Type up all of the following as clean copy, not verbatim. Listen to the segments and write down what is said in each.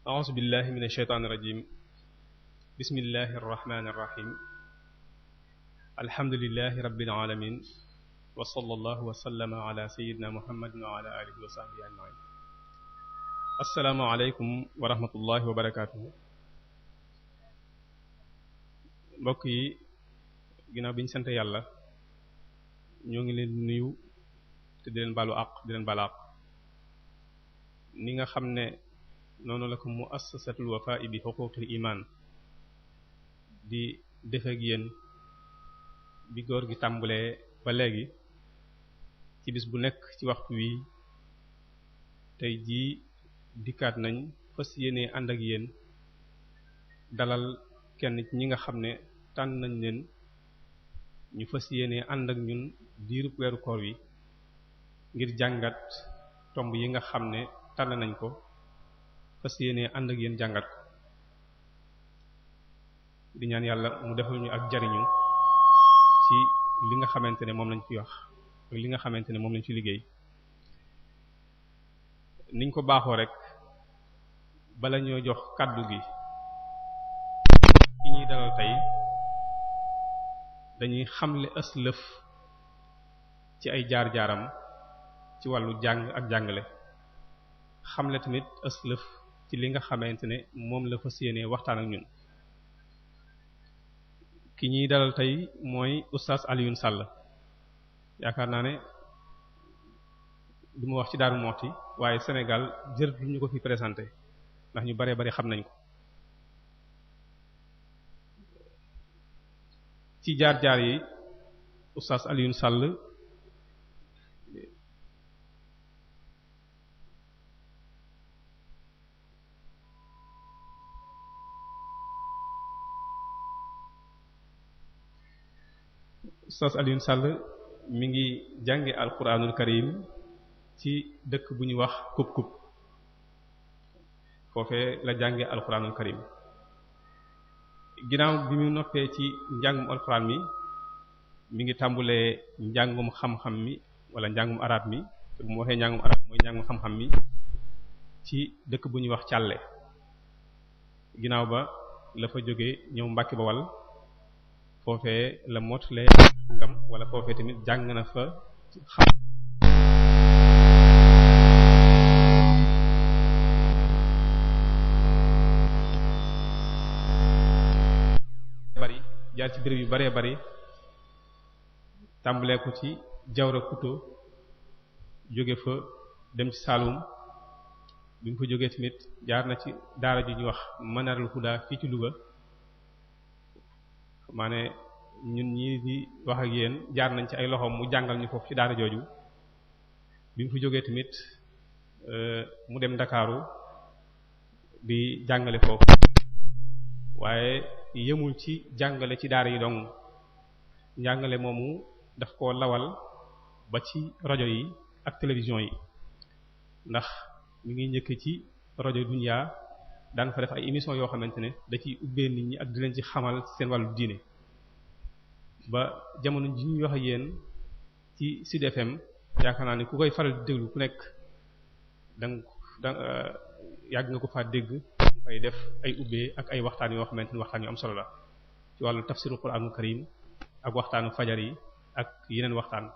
a'uuzu billahi mina shaytaani rajiim bismillahi rahmaani rahiim alhamdulillahi rabbil aalamiin wa sallallahu wa sallama ala sayyidina muhammadin wa ala alihi wa sahbihi ajma'in. assalaamu aleykum wa rahmatullahi wa barakaatuhu. mbokk yi ginnaaw bi ñu sant yàlla ñoo ngi leen nuyu te di leen baalu àq di leen baal àq ni nga xam ne noonu la ko muassasatul wafaa'i bi huquuqil iman di def ak yéen bi góor gi tàmbalee ba léegi ci bis bu nekk ci waxtu wi tey jii dikkaat nañ fas yéene ànd ak yéen dalal kenn ci ñi nga xam ne tànn nañ leen ñu fas yéene ànd ak ñun diirub weeru koor wi ngir jàngat tomb yi nga xam ne tànn nañ ko fas yéene ànd ak yéen jàngat ko di ñaan yàlla mu defal ñu ak jariñu ci li nga xamante ne moom lañ fi wax ak li nga xamante ne moom lañ ci liggéey niñ ko baaxoo rek bala ñoo jox kàddu gi ki ñuy dalal tey dañuy xamle aslëf ci ay jaar-jaaram ci wàllu jàng ak jàngale xamle tamit aslëf ci li nga xamante ne moom la fas yéene waxtaan ak ñun. ki ñuy dalal tey mooy oustaz Alioune Sall yaakaar naa ne du ma wax ci Darou Moukhty waaye Sénégal jër du ñu ko fi présenté ndax ñu baree bari xam nañ ko ci jaar-jaar yi oustaz Alioune Sall Oustaz Alioune Sall mi ngi jànge alquranul karim ci dëkk bu ñuy wax Kub-Kub foofee la jànge alquranul karim ginnaaw bi mu noppee ci njàngum alquran mi ngi tàmbulee njàngum xam-xam mi wala njàngum arab mi te bu mu waxee njàngum arab mooy njàngum xam-xam mi ci dëkk bu ñuy wax Càlle ginnaaw ba la fa jógee ñëw Mbàkke Bawal foofee la mottalee ngam wala foofee tamit jàng na fa xam bari jaar ci béréb yu baree bari tàmbalee ko ci Jawra Kuto jóge fa dem ci Saloum bi mu fa jógee tamit jaar na ci daara ji ñuy wax Manarul Huda fii ci Louga maa ne ñun ñii di wax ak yéen jaar nañ ci ay loxoom mu jàngal ñu foofu ci daara jooju bi mu fi jógee tamit mu dem Ndakaaru di jàngale foofu waaye yemul ci jàngale ci daara yi dong njàngale moomu daf koo lawal ba ci rajo yi ak télévision yi ndax mi ngi njëkk ci rajo Dunya daan fa def ay émission yoo xamante ne da ciy ubbee nit ñi ak di leen ci xamal seen wàllu diine ba jamono ji ñuy wax ak yéen ci Sud FM yaakaar naa ne ku koy faral di déglu ku nekk da yàgg nga ko faa dégg mu fay def ay ubbee ak ay waxtaan yoo xamante ne waxtaan yu am solo la ci wàllu tafsirul Qur'anul Karim ak waxtaanu fajar yi ak yeneen waxtaan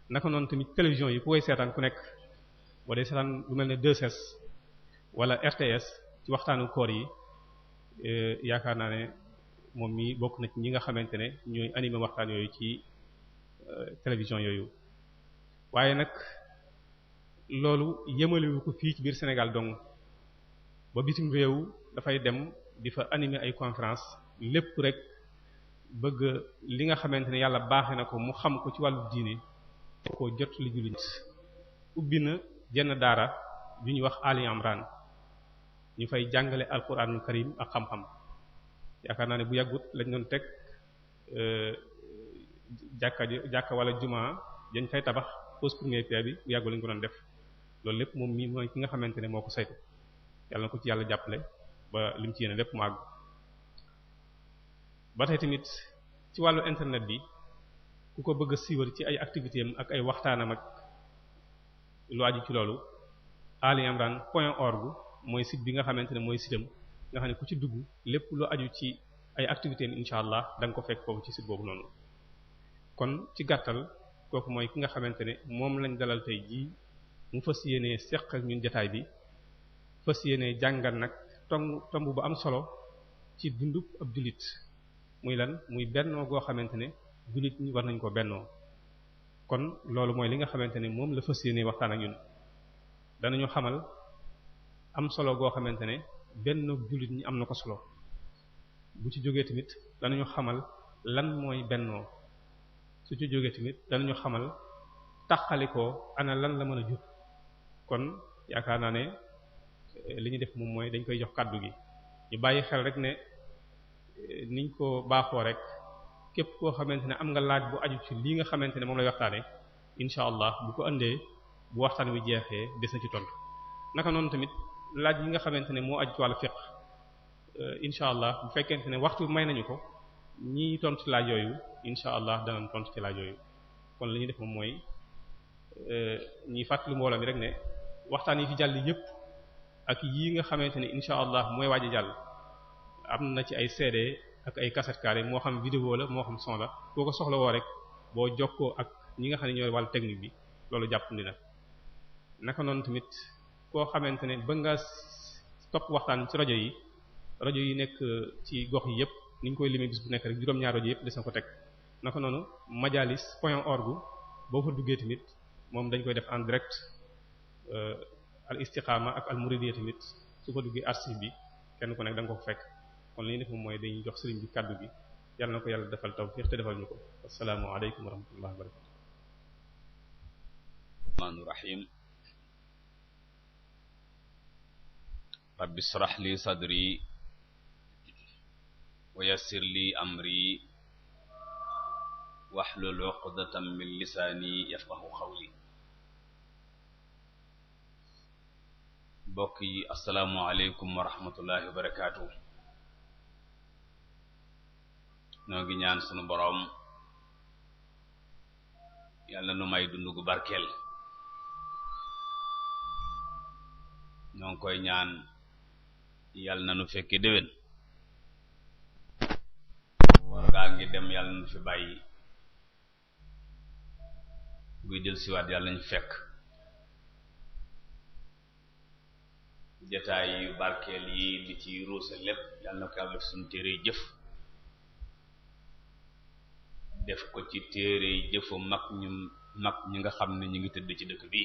naka noonu tamit télévision yi ku koy seetaan ku nekk boo dee seetaan lu mel ne 2S wala RTS ci waxtaanu koor yi yaakaar naa ne moom mi bokk na ci ñi nga xamante ne ñooy animé waxtaan yooyu ci télévision yooyu waaye nag loolu yëmalewu ko fii ci biir Sénégal dong ba bitim réew dafay dem di fa animé ay conférence lépp rek bëgg li nga xamante ne yàlla baaxe na ko mu xam ko ci wàllu diine ko jot li jullit ubbi na jenn daara ju ñuy wax Ali Imran ñu fay jàngale alquranul karim ak xam-xam yaakaar naa ne bu yàggut lañ doon teg jàkka wala juma dañ fay tabax pose première pierre bi bu yàggul lañ ko doon def loolu lépp moom mii mooy ki nga xamante ne moo ko saytu yàlla na ko ci yàlla jàppale ba lim ci yéene lépp mu àgg ba tey tamit ci wàllu internet bi ku ko bëgg a siiwal ci ay activités am ak ay waxtaanam ak lu aju ci loolu aliimran.org mooy site bi nga xamante ne mooy sitam nga xam ne ku ci dugg lépp lu aju ci ay activités incha allah da nga ko fekk foofu ci site boobu noonu. kon ci gàttal kooku mooy ki nga xamante ne moom lañ dalal tey jii mu fas yéenee seq ak ñun jotaay bi fas yéenee jàngal nag tomb bu am solo ci dundub ab jullit muy lan muy bennoo goo xamante ne jullit ñi war nañ ko bennoo. kon loolu mooy li nga xamante ne moom la fas yéenee waxtaan ak ñun danañu xamal am solo goo xamante ne benn jullit ñi am na ko solo bu ci jógee tamit danañu xamal lan mooy bennoo su ci jógee tamit danañu xamal taxalikoo ana lan la mën a jur. kon yaakaar naa ne li ñu def moom mooy dañ koy jox kàddu gi ñu bàyyi xel rek ne niñ ko baaxoo rek képp koo xamante ne am nga laaj bu aju ci lii nga xamante ne moom lay waxtaane incha allah bu ko andee bu waxtaan wi jeexee des na ci tontu naka noonu tamit laaj yi nga xamante ne moo aju ci wàllu fiqh incha allah bu fekkente ne waxtu may nañu ko ñii tontu ci laaj yooyu incha allah danañ tontu ci laaj yooyu. kon li ñu def moom mooy ñiy fàttali mbooloo mi rek ne waxtaan yi fi jàll yépp ak yii nga xamante ne incha allah mooy waaj a jàll am na ci ay CD ak ay cassette carré moo xam vidéo la moo xam son la boo ko soxla woo rek boo jokkoo ak ñi nga xam ne ñooy wàllu technique bi loolu jàppandi na. naka noonu tamit koo xamante ne ba nga topp waxtaan ci rajo yi nekk ci gox yi yépp ni ñu koy limee bis bu nekk rek juróom-ñaar rajo yépp des na ko teg. naka noonu majalis.org boo fa duggee tamit moom dañ koy def en direct al istiqama ak al muridiyya tamit su fa duggee archive bi kenn ku nekk da nga ko fekk. kon li ñu def moom mooy dañuy jox sëriñ bi kàddu gi yàlla na ko yàlla defal tawfiq te defal ñu ko. assalaamu alaykum wa rahmatullahi wa barakatuh. rahmaanir rahiim. rabbi shrah li sadri wa yassir li amri wahlul uqdatam min lisaani yafqahu qawli. mbokk yi assalaamu alaykum wa rahmatullahi wa barakaatuh. noo ngi ñaan sunu boroom yàlla nu may dund gu barkeel. noo ngi koy ñaan yàlla na nu fekke déwén. war gaa ngi dem yàlla na nu fi bàyyi. buy del siwaat yàlla nañu fekk. jataay yu barkeel yi li ci ruuse lépp yàlla na ko yàlla def suñu téere jëf def ko ci téere jëfu mag ñi nga xam ne ñu ngi tëdd ci dëkk bi.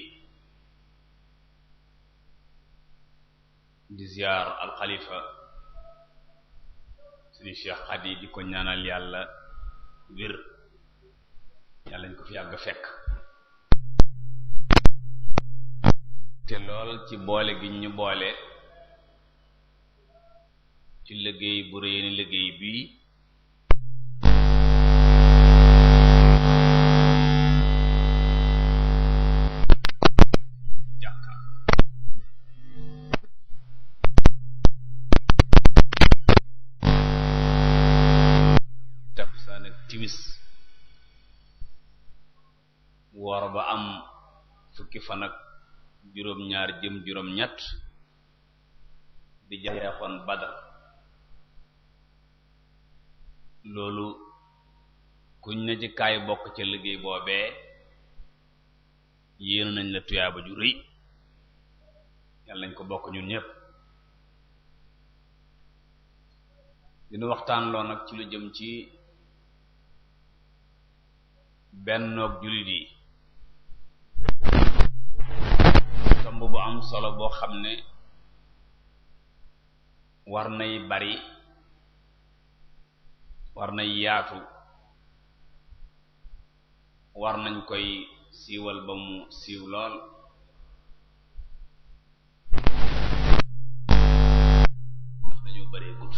di ziar al xalifa suñu Cheikh Khady di ko ñaanal yàlla wér yàlla ñu ko fi yàgg fekk te lool ci boole gi ñu boole ci liggéey bu rëy ni liggéey bii jàkka takkusaan ak timis woor ba am fukki fan ak juróom-ñaar jëm juróom-ñett di jeexoon Badar. loolu kuñ na ci kaay bokk ca liggéey boobee yéen nañ la tuyaaba ju rëy yàlla nañ ko bokk ñun ñépp. dina waxtaan loo nag ci lu jëm ci bennoog jullit yi tomb bu am solo boo xam ne war nay bari war nay yaatu war nañ koy siiwal ba mu siiw lool ndax dañoo bari gut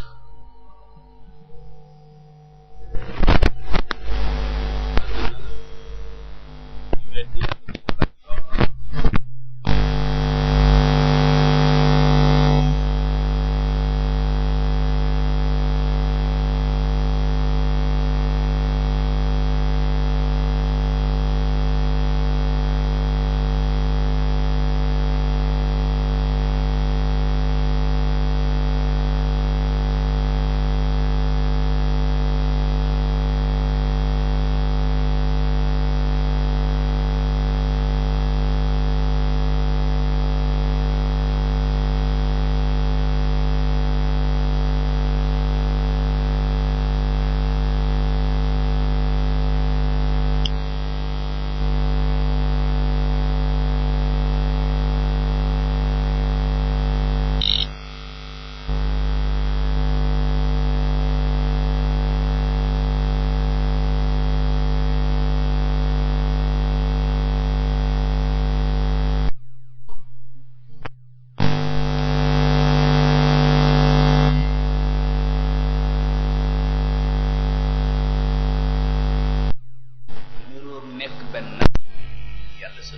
yàlla sa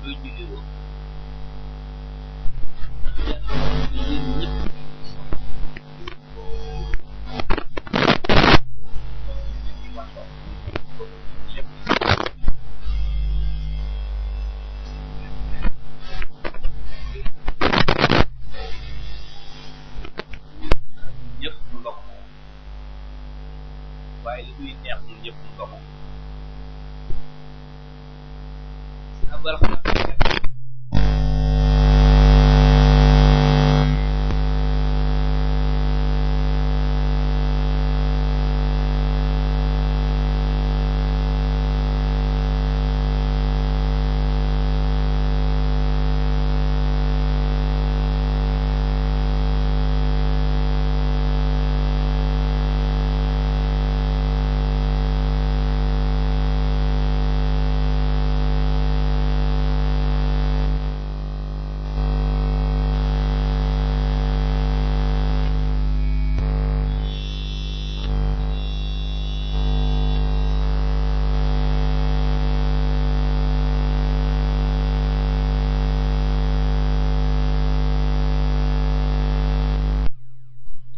luy ñu niroo yéen ñëpp ñëpp ñu bokk waaye li muy neex ñun ñëpp ñu bokk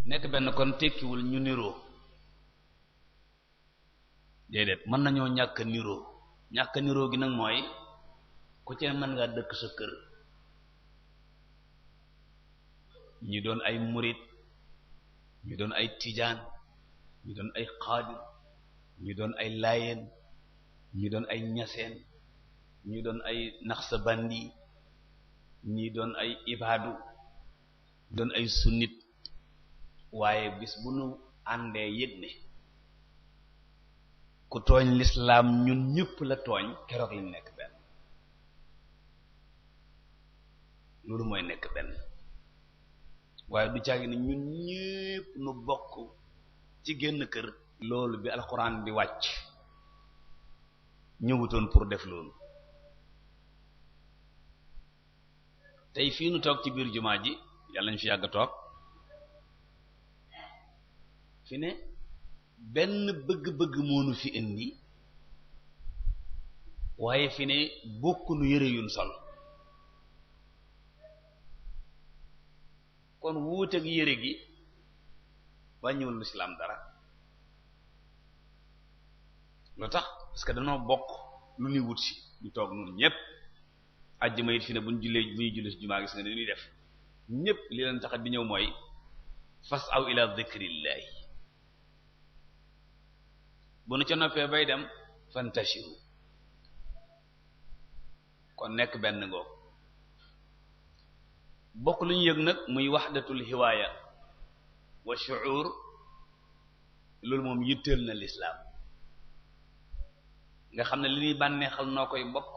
nekk benn kon tekkiwul ñu niroo déedéet mën nañoo ñàkk niroo gi nag mooy ku ci mën nga dëkk sa kër ñi doon ay murit ñi doon ay tijaan ñi doon ay xaadir ñi doon ay laayeen ñi doon ay ñaseen ñi doon ay naxsabandi ñi doon ay ibaadu doon ay sunnit waaye bis bu nu àndee yëg ne ku tooñ lislaam ñun ñëpp la tooñ keroog lañ nekk benn loolu mooy nekk benn waaye du caagi ne ñun ñëpp nu bokk ci génn kër loolu bi alxuraan di wàcc ñëwutoon pour def loolu tey fii nu toog ci biir jumaa ji yàlla ñu fi yàgg toog fi ne benn bëgg-bëgg moonu fi indi waaye fi ne bokkunu yëre yuñ sol kon wuuteeg yëre gi wàññiwul lislaam dara loo tax parce que dañoo bokk lu ñuy wut si ñu toog noonu ñépp àjjuma it fi ne bu ñuy jullee ci jumaa gis nga ne ñuy def ñépp li leen tax di ñëw mooy fas aw ila dhikrillahi bu nu ca noppee bay dem fantashiru kon nekk benn ngoog bokk lu ñu yëg nag muy wahdatul hiwaaya wa shu'ur loolu moom yitteel na lislaam nga xam ne li ñuy bànneexal noo koy bokk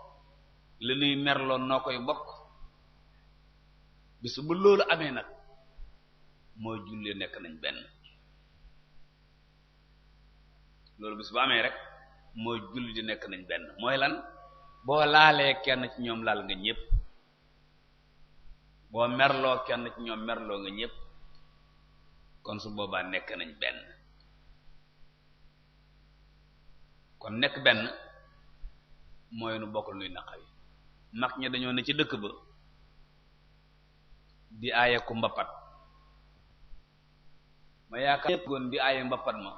li ñuy merloon noo koy bokk bis bu loolu amee nag mooy julli nekk nañ benn loolu bis bu amee rek mooy julli di nekk nañ benn mooy lan boo laalee kenn ci ñoom laal nga ñépp boo merloo kenn ci ñoom merloo nga ñépp kon su boobaa nekk nañ benn kon nekk benn mooy nu bokk nuy naqari mag ñi dañoo ne ci dëkk ba di aaye ku mbappat ma yaakaar yépp goon di aaye mbappat ma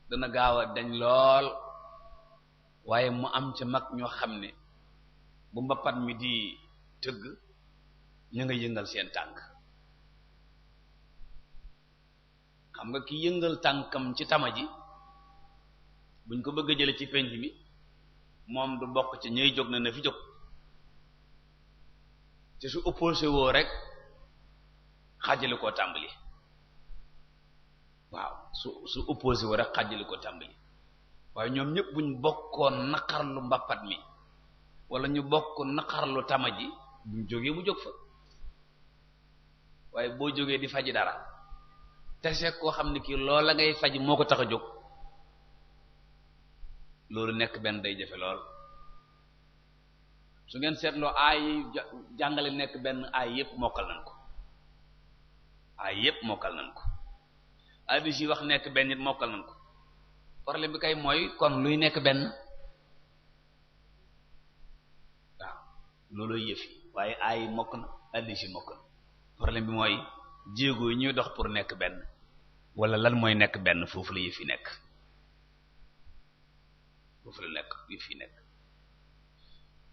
dana gaaw a dañ lool waaye mu am ca mag ñoo xam ne bu mbappat mi di tëgg ñu nga yëngal seen tànk xam nga ki yëngal tànkam ci tama ji buñ ko bëgg a jële ci penc mi moom du bokk ci ñuy jóg na fi jóg te su opposé woo rek xàjjali koo tàmbali waaw su opposé woo rek xàjjali koo tàmbali waaye ñoom ñëpp buñ bokkoon naqarlu mbappat mi wala ñu bokk naqarlu tama ji buñ jógee mu jóg fa waaye boo jógee di faji dara te seet koo xam ne kii loola ngay faji moo ko tax a jóg loolu nekk benn day jafe lool su ngeen seetloo aay jàngale nekk benn aay yépp mokkal nañ ko aay yépp mokkal nañ ko addis yi wax nekk benn nit mokkal nañ ko problème bi kay mooy kon luy nekk benn looloo yëfi waaye aay mokk na addis yi mokk na problème bi mooy jéego yi ñuy dox pour nekk benn wala lan mooy nekk benn foofu la yëfi nekk foofu la nekk yëfi nekk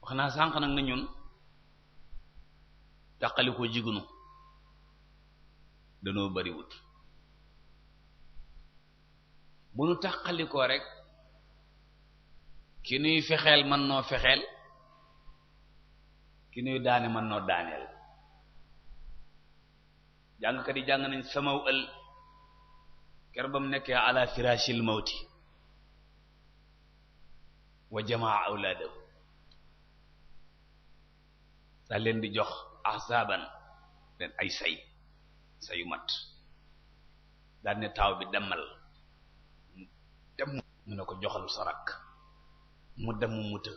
wax naa sànq nag na ñun tàqali ko jigunu danoo bariwut bu nu tàqali ko rek ki nuy fexeel mën noo fexeel ki nuy daane mën noo daaneel jàngkat yi jàng nañ samaw ël ker ba mu nekkee ala firashil mawti wa jamaa awlaadahu sa leen di jox ahsaban leen ay sayu mat daal ne taaw bi demal dem mu ne ko joxal sa rakk mu dem mu të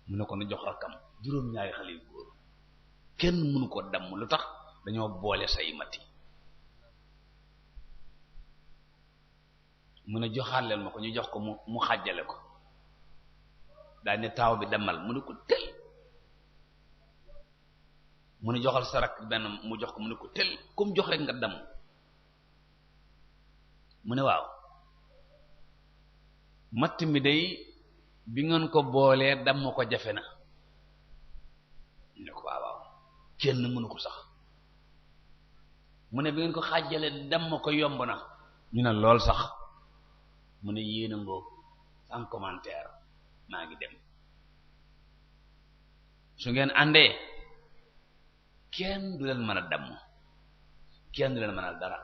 mu ne ko na jox rakkam juróom-ñaari xale yu góor kenn mënu ko damm lu tax dañoo boole say mati mu ne joxaat leen ma ko ñu jox ko mu xàjjale ko daal ne taaw bi demal mu ne ko tel mu ne joxal sa rakk benn mu jox ko mu ne ko tel comme jox rek nga damm mu ne waaw matt mi day bi ngeen ko boolee damm ko jafe na ñu ne ko waaw kenn mënu ko sax mu ne bi ngeen ko xàjjale damm ko yomb na ñu ne lool sax mu ne yéena ngoo sans commentaire maa ngi dem su ngeen àndee kenn du leen mën a damm kenn du leen mën a dara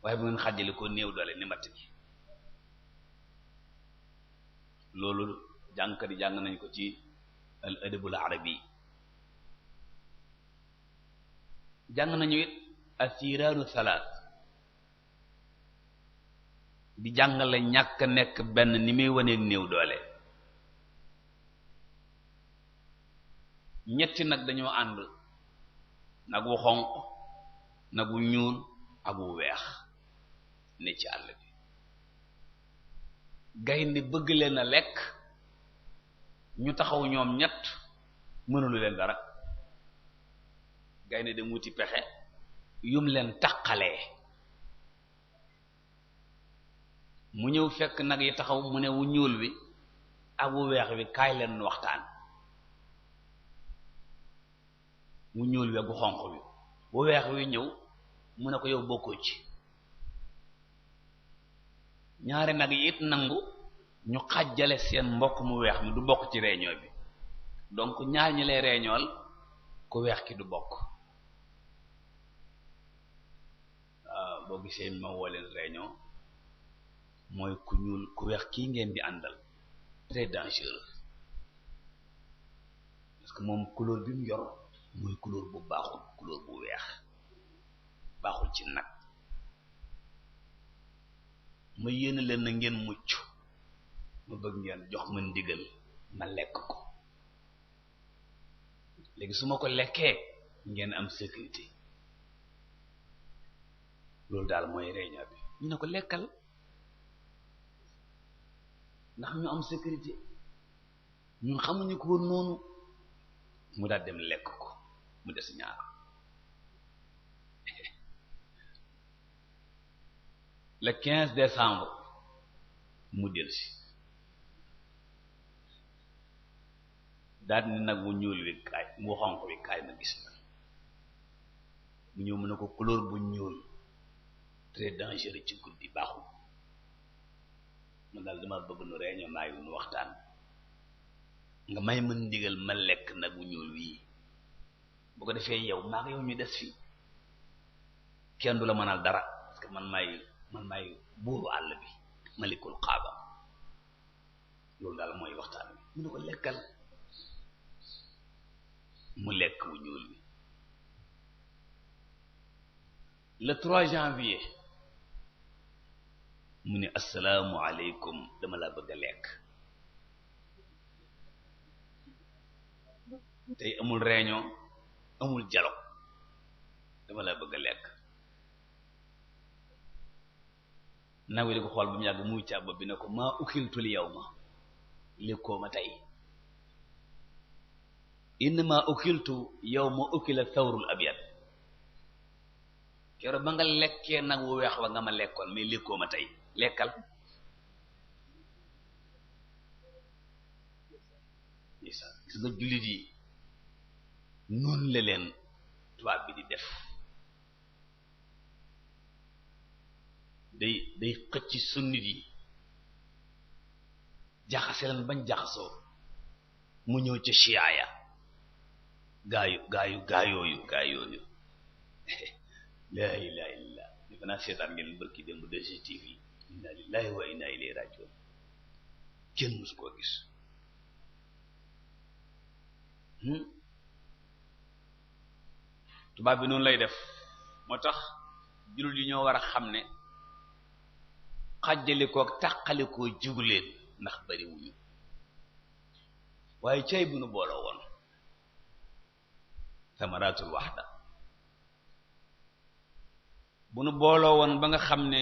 waaye bu ngeen xàjjale ko néew doole ni matt gi loolu jàngkat yi jàng nañ ko ci al adabul arabi jàng nañu it asiraanu salaat di jàngale ñàkk nekk benn ni muy waneeg néew doole ñetti nag dañoo ànd nag wu xonq nag wu ñuul ak wu weex ne ci àll bi gaynde bëgg leen a lekk ñu taxaw ñoom ñett mënulu leen dara gaynde dem wuti pexe yum leen taqalee mu ñëw fekk nag yi taxaw mu ne wu ñuul wi ak wu weex wi kaay leen waxtaan wu ñuul wi ak wu xonq wi wu weex wi ñëw mu ne ko yow bokkoo ci ñaari nag yi it nangu ñu xàjjale seen mbokk mu weex mi du bokk ci réunion bi donc ñaar ñi lay réunion ku weex ki du bokk waaw boo gisee ma woo leen réunion mooy ku ñuul ku weex kii ngeen di àndal très dangereux parce que moom couleur bi mu yor mooy couleur bu baaxul couleur bu weex baaxul ci nag ma yéene leen na ngeen mucc ma bëgg ngeen jox ma ndigal ma lekk ko léegi su ma ko lekkee ngeen am sécurité loolu daal mooy réunion bi ñu ne ko lekkal ndax ñu am sécurité ñun xamuñu ko woon noonu mu daal dem lekk ko mu des ñaar le 15 décembre mu delsi daal ni nag mu ñuul wi kaay mu xonq wi kaay ma gis la mu ñëw mu ne ko couleur bu ñuul très dangereux ci guddi baaxul man daal dama bëgg nu réunion maa yu nu waxtaan nga may mën ndigal ma lekk nag mu ñuul wii bu ko defee yow maa ngi yow ñu des fii kenn du la mënal dara parce que man maay buuru àll bi malikul xaaba loolu daal mooy waxtaan bi mu ne ko lekkal mu lekk wu ñuul bi le 3 janvier mu ne assalaamu alaykum dama laa bëgg a lekk tey amul réunion amul dialogue dama laa bëgg a lekk nag wi di ko xool ba mu yàgg muy càbb bi ne ko maa ukiltul yawma lekkoo ma tey innama ukiltu yawma ukila thawrul abyad keroog ba nga lekkee nag wu weex wa nga ma lekkoon mais lekkoo ma tey lekkal gis nga jullit yi noonu la leen tubaab bi di def day xëcc sunnit yi jaxase leen bañ jaxasoo mu ñëw ca chiaya gaayooyu laa ilaha illallah defe naa seetaan ngeen bërki démb 2STV inna lillahi wa inna ilayhi rajiun kenn musu koo gis tubaab bi noonu lay def moo tax jullit yi ñoo war a xam ne xàjjalikoo tàqalikoo juguleen ndax bari wuñu waaye cay bu nu booloo woon samaratul waxda bu nu booloo woon ba nga xam ne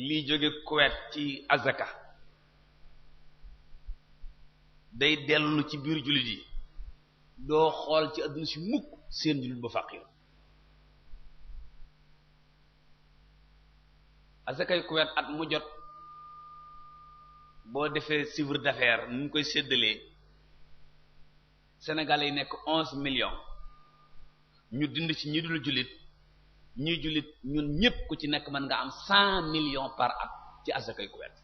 lii jóge Kuwait ci azaka day dellu ci biir jullit yi doo xool ci adduna si mukk seen jullit ba faqir azakay Kuwait at mu jot boo defee chiffre d'affaires nu ñu koy séddalee Sénégalais yi nekk 11 millions ñu dind ci ñi dul jullit ñuy jullit ñun ñépp ku ci nekk mën nga am 100 millions par at ci azakay Kuwait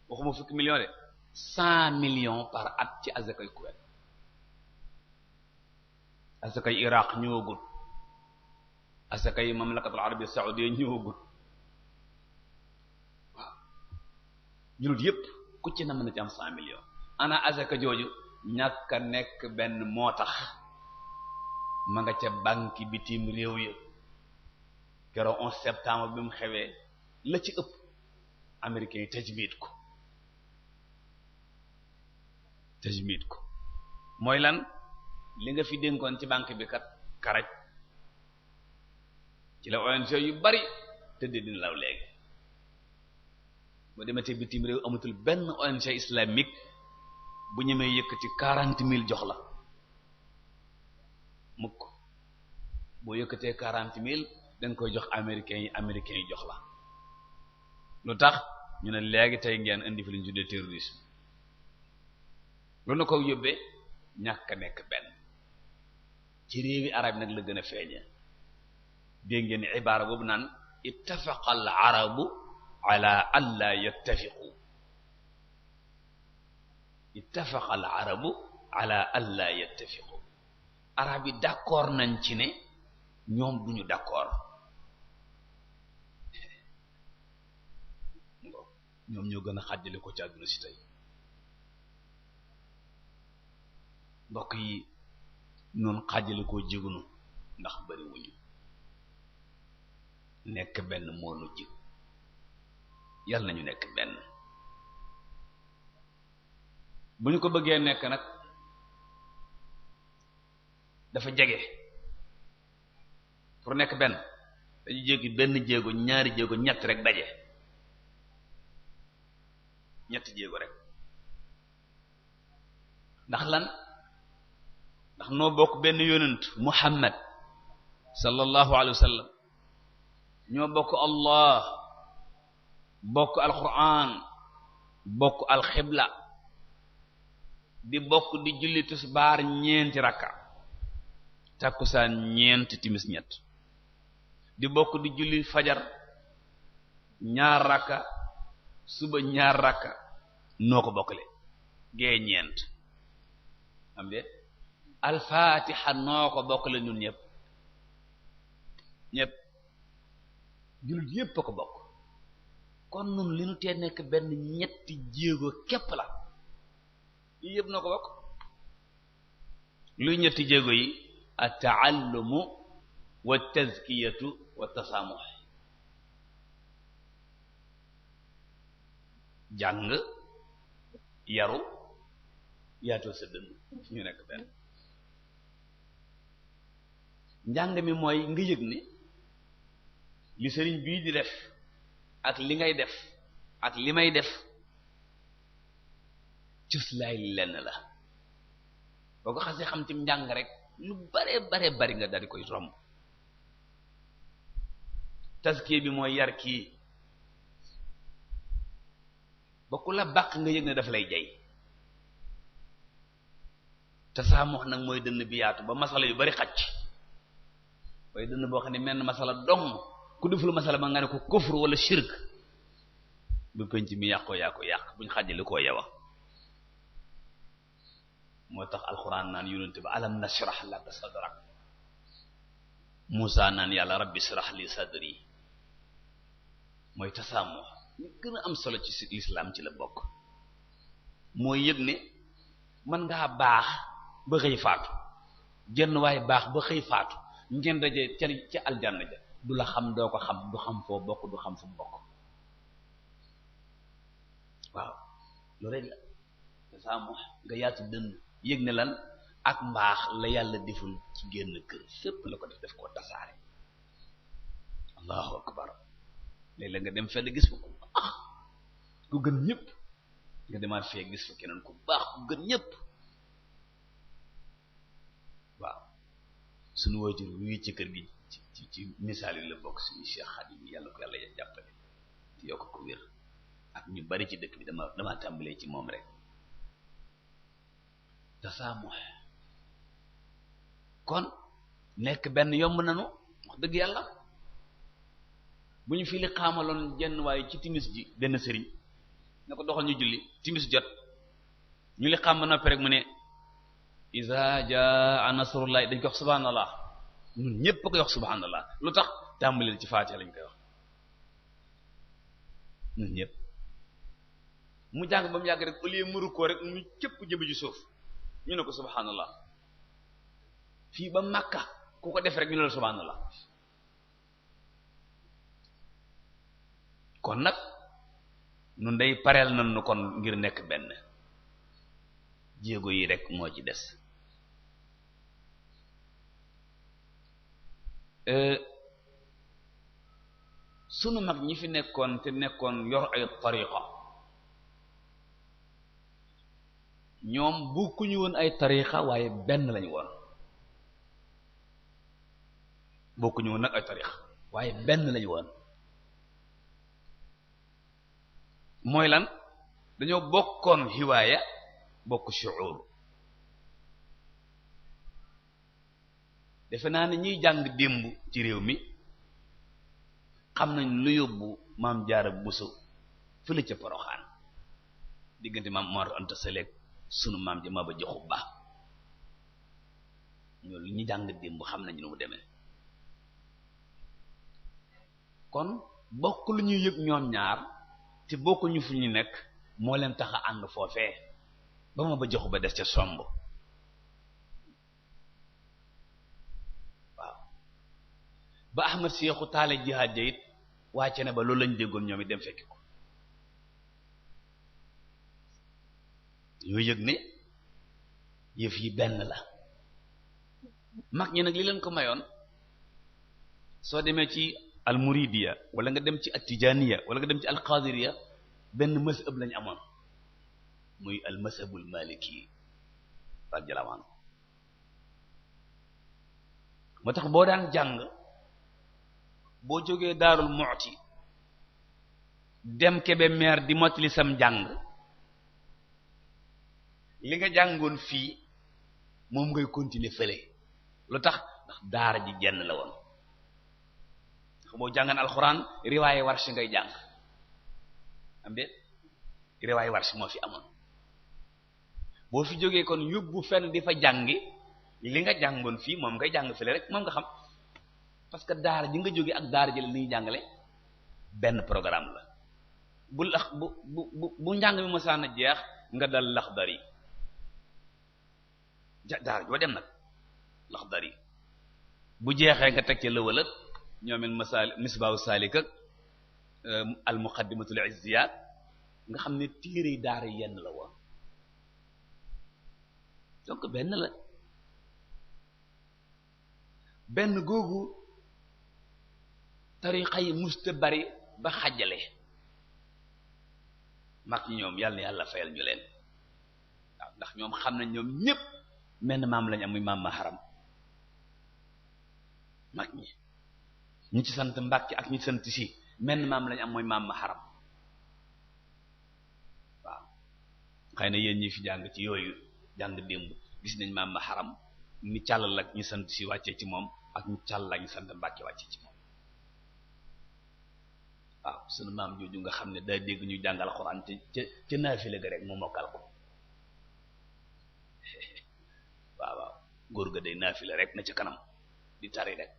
waxuma fukki millions de 100 millions par at ci azakay Kuwait azakay Iraq ñëwagul azakay mamlakatul arabia saoudia ñëwagul waaw jullit yépp ku ci na mën na ci am 100 millions ana azaka jooju ñàkk a nekk benn moo tax ma nga ca banque bitim réew ya keroog 11 septembre bi mu xewee la ci ëpp américains yi tajmid ko mooy lan li nga fi dénkoon ci banque bi kat karaj ci la ONG yu bari tëddee dina law léegi boo dematee bitim réew amatul benn ONG islamique bu ñemee yëkkati 40 000 jox la mukk boo yëkkatee 40 000 danga koy jox américains yi jox la lu tax ñu ne léegi tey ngeen indi fi lu ñu tuddee terrorisme loolu na ko yóbbee ñàkk a nekk benn ci réewi arab nag la gën a feeñe dégg ngeen ibaara boobu naan ittafaqa al arabu ala an la yattafiqu ittafaqa al arabu ala an la yattafiqu arab yi d'accord nañ ci ne ñoom duñu d'accord ñoom ñoo gën a xàjjale ko ci àdduna si tey mbokk yi noonu xàjjale koo jégunu ndax bari wuñu nekk benn moo nu jig yàlla nañu nekk benn bu ñu ko bëggee nekk nag dafa jege pour nekk benn dañu jéggi benn jéego ñaari jéego ñett rek daje ñetti jéego rek ndax lan ndax noo bokk benn yonent Muhammad sallallahu alayhi wa sallam ñoo bokk Allah bokk alquran bokk alxibla di bokk di julli tisbaar ñeenti rakka takkusaan ñeent timis ñett di bokk di julli fajar ñaar rakka suba ñaar rakka noo ko bokkale gee ñeent am de alfaatiha noo ko bokkale ñun ñëpp jullit yépp a ko bokk kon nun li nu tee nekk benn ñetti jéego képp la yi yëpp noo ko bokk luy ñetti jéego yi at-ta'allumu wa tazkiyatu wa tasamuh jàng yaru yaatoo sa dënn ñu nekk benn njàng mi mooy nga yëg ni li sëriñ bii di def ak li ngay def ak li may def cëslaay lenn la boo ko xasee xam ci njàng rek lu bare bari nga daal di koy romb. taskiya bi mooy yar kii ba ku la bàq nga yëg ne daf lay jay. tasaamox nag mooy dënn bi yaatu ba masala yu bari xacc waaye dënn boo xam ne menn masala dong ku deful masala ba nga ne ko kufr wala shirk bu penc mi yàqoo yaa ko yàq buñ xàjjale koo yewa. moo tax alxuraan naan yonent ba alam nashrah laka sadrak Musa naan yàlla rabbi shrah li sadri. mooy tasaamox ñu gën a am solo ci lislaam ci la bokk. mooy yëg ne mën ngaa baax ba xëy faatu jenn waaye baax ba xëy faatu ngeen daje ca aljanna ja du la xam doo ko xam du xam foo bokk du xam fu bokk. waaw loolu rek la tasaamox nga yaatu dënn yëg ne lan ak mbaax la yàlla deful ci génn kër fépp la ko def koo tasaare. allahu akbar léeg-léeg nga dem fenn gis fa ku baax ku gën ñëpp nga demaat fee gis fa keneen ku baax ku gën ñëpp. waaw suñu waajur wi ci kër gi ci misaal yi la bokk suñu Cheikh Khadim yàlla ko yàlla jàppale te yokk ko wér ak ñu bari ci dëkk bi dama tàmbalee ci moom rek. tasaamuh kon nekk benn yomb nanu wax dëgg yàlla. bu ñu fi li xaamaloon jenn waaye ci timis ji benn sëriñ ne ko doxal ñu julli timis jot ñu li xam ba noppi rek mu ne iza jaa nasrullah dañ ko wax subhanallah ñun ñépp a koy wax subhanallah lu tax tàmbaleel ci Faatiha lañ koy wax ñun ñépp. mu jàng ba mu yàgg rek au lieu mu rukkoo rek mu cëpp jëbi ji suuf ñu ne ko subhanallah. fii ba Makka ku ko def rek ñu ne la subhanallah. kon nag nun day pareel nan nu kon ngir nekk benn jéego yi rek moo ci des. sunu mag ñi fi nekkoon te nekkoon yor ay tariqa ñoom bokkuñu woon ay tariqa waaye benn lañu woon. bokkuñu woon nag ay tariqa waaye benn lañu woon. mooy lan dañoo bokkoon hiwaaya bokk shu'ur. defe naa ne ñiy jàng démb ci réew mi xam nañ lu yóbbu maam Jaara Buso fële ca Poroxaan diggante maam Mor Anta Sali sunu maam ja Maba Jaxu Ba ñoo lu ñi jàng démb xam nañ nu mu demee. kon bokk lu ñuy yëg ñoom ñaar te bokkuñu fu ñu nekk moo leen tax a ànd foofee ba Maba Jaxu Ba des ca somb. waaw ba Ahmad Seexu taale jihaad ja it wàcce ne ba loolu lañ déggoon ñoom it dem fekki ko. yoo yëg ne yëf yi benn la. mag ñi nag li leen ko mayoon soo demee ci almuridiya wala nga dem ci attijaniya wala nga dem ci alqadiriya benn mazhab lañ amoon muy almazhabul maliki radiyallahu anhu. moo tax boo daan jàng boo jógee Daarul Mu'ti dem Kébémer di mottali sam jàng li nga jàngoon fii moom ngay continuer fële. lu tax ndax daara ji jenn la woon. boo jàngan alxuraan riwaaye Warsh ngay jàng am déet riwaaye Warsh moo fi amoon. boo fi jógee kon yóbbu fenn di fa jàngi li nga jàngoon fii moom ngay jàng fële rek moom nga xam parce que daara ji nga jógee ak daara ji la ñuy jàngale benn programme la. bu njàng mi mosaan a jeex nga dal Laxdari daara joo dem nag Laxdari bu jeexee nga teg ca lëwal ak ñoomeen misbaahu saalik ak al muqaddimatul izziyaat nga xam ne téere daara yenn la woon. donc benn la benn googu tariqa yi musta bari ba xajale mag ñi ñoom yàlla na yàlla fayal ñu leen waaw ndax ñoom xam nañ ñoom ñépp menn maam lañ am muy maam ma xaram mag ñi ci sant Mbàkke ak ñi ci sant si menn maam lañ am mooy maam ma xaram waaw xëy na yéen ñi fi jàng ci yooyu jàng démb gis nañ maam ma xaram ni càll ak ñi sant si wàccee ci moom ak ñi càll ak ñi sant Mbàkke wàccee ci moom waaw sunu maam jooju nga xam ne daa dégg ñu jàngal Alxuraan ca naafila ga rek mu mokkal ko waaw góor ga day naafila rek na ca kanam di tari rek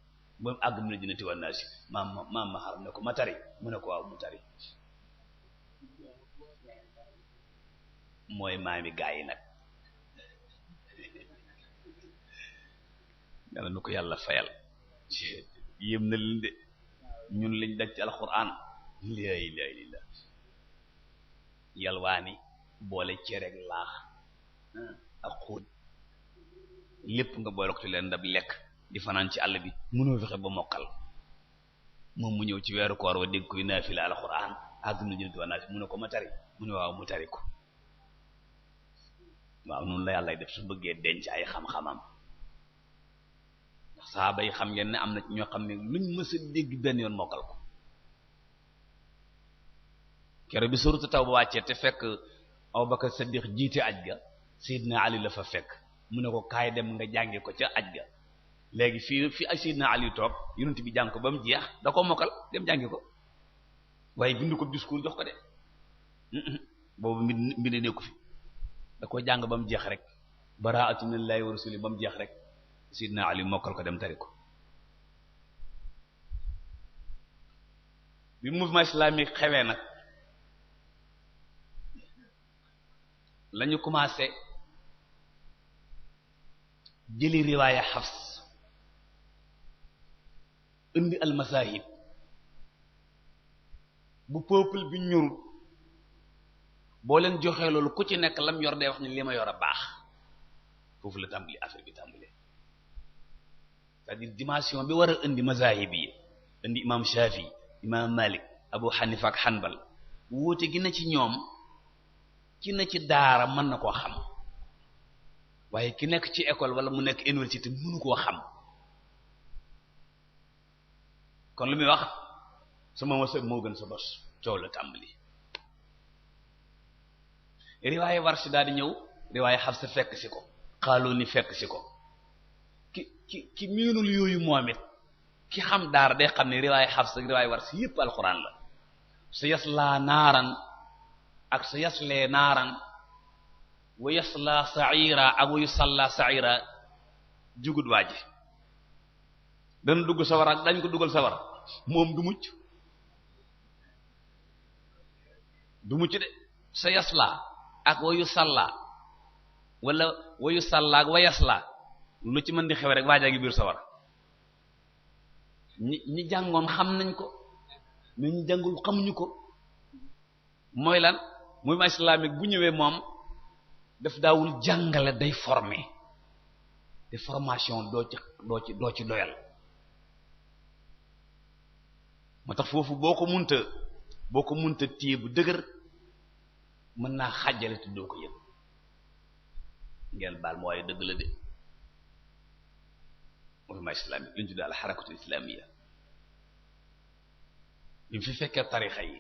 ba mu àgg mu ne dina tiwan naa si maam ma xaram ne ko ma tari mu ne ko waaw mu tari mooy maami gaa yi nag yàlla nu ko yàlla fayal yéem na leen de ñun lañ daj ci alxuraan laa ilaaha illallaah yalwaani boole cere ak laax ak xóot lépp nga boole ko ci leen ndab lekk di fanaan ci àll bi mënoo fexe ba mokkal moom mu ñëw ci weeru koor wa dégg koy naafila alxuraan àgg na jël tuwaa naa si mu ne ko ma tari mu ne waaw mu tari ko waaw noonu la yàlla def su bëggee denc ay xam-xamam ndax saaba yi xam ngeen ne am na ñoo xam ne luñ mës a dégg benn yoon mokkal ko keroog bi suuratu Tawba wàccee te fekk Abubakar Siddiq jiite aj ga Seydina Ali la fa fekk mu ne ko kaay dem nga jànge ko ca aj ga léegi fii ay Seydina Ali toog yonent bi jàng ko ba mu jeex da ko mokkal dem jàngi ko waaye bind ko discours jox ko de boobu mbind nekku fi da ko jàng ba mu jeex rek baraa'atu minallaahi wa rasuulihi ba mu jeex rek Seydina Ali mokkal ko dem tari ko bi mouvement islamique xewee nag lañu commencé jëli riwaaya Hafs indi almasahib bu peuple bi ñurut boo leen joxee loolu ku ci nekk lam yor day wax ni li ma yor a baax foofu la tàmbali affaire bi tàmbalee c'est-à-dire dimension bi war a indi mazahib yi indi imam Shafi imam Malik Abu Hanifa ak Hanbal wuute gi na ci ñoom ki na ci daara mën na koo xam waaye ki nekk ci école wala mu nekk université mënu koo xam kon lu muy wax sama wërsëg moo gën sa bos coow la tàmbali riwaaye Warsh daal di ñëw riwaaye Hafsa fekk si ko Xaaluni fekk si ko ki miinul yooyu moom it ki xam daara day xam ne riwaaye Hafsa riwaaye Warsh yépp alxuraan la sa yaslaa naaran ak sa yaslee naaran wa yasla sa'ira ak wa yusalla sa'ira jugut waa ji dana dugg sawara ak dañ ko dugal sawara moom du mucc de sa yasla ak wa yusalla wala wa yusalla ak wa yasla lu ci mën di xew rek waajaa ngi biir sawara ñi jàngoon xam nañ ko mais ñi jàngul xamuñu ko mooy lan mouvement islamique bu ñëwee moom daf daawul jàngale day former te formation doo ci doyal moo tax foofu boo ko munta téye bu dëgër mën naa xàjjale te doo ko yëg ngeen baal ma waaye dëgg la de mouvement islamique li ñu tuddee al xarakatu islamiyya bi mu fi fekkee tarixa yi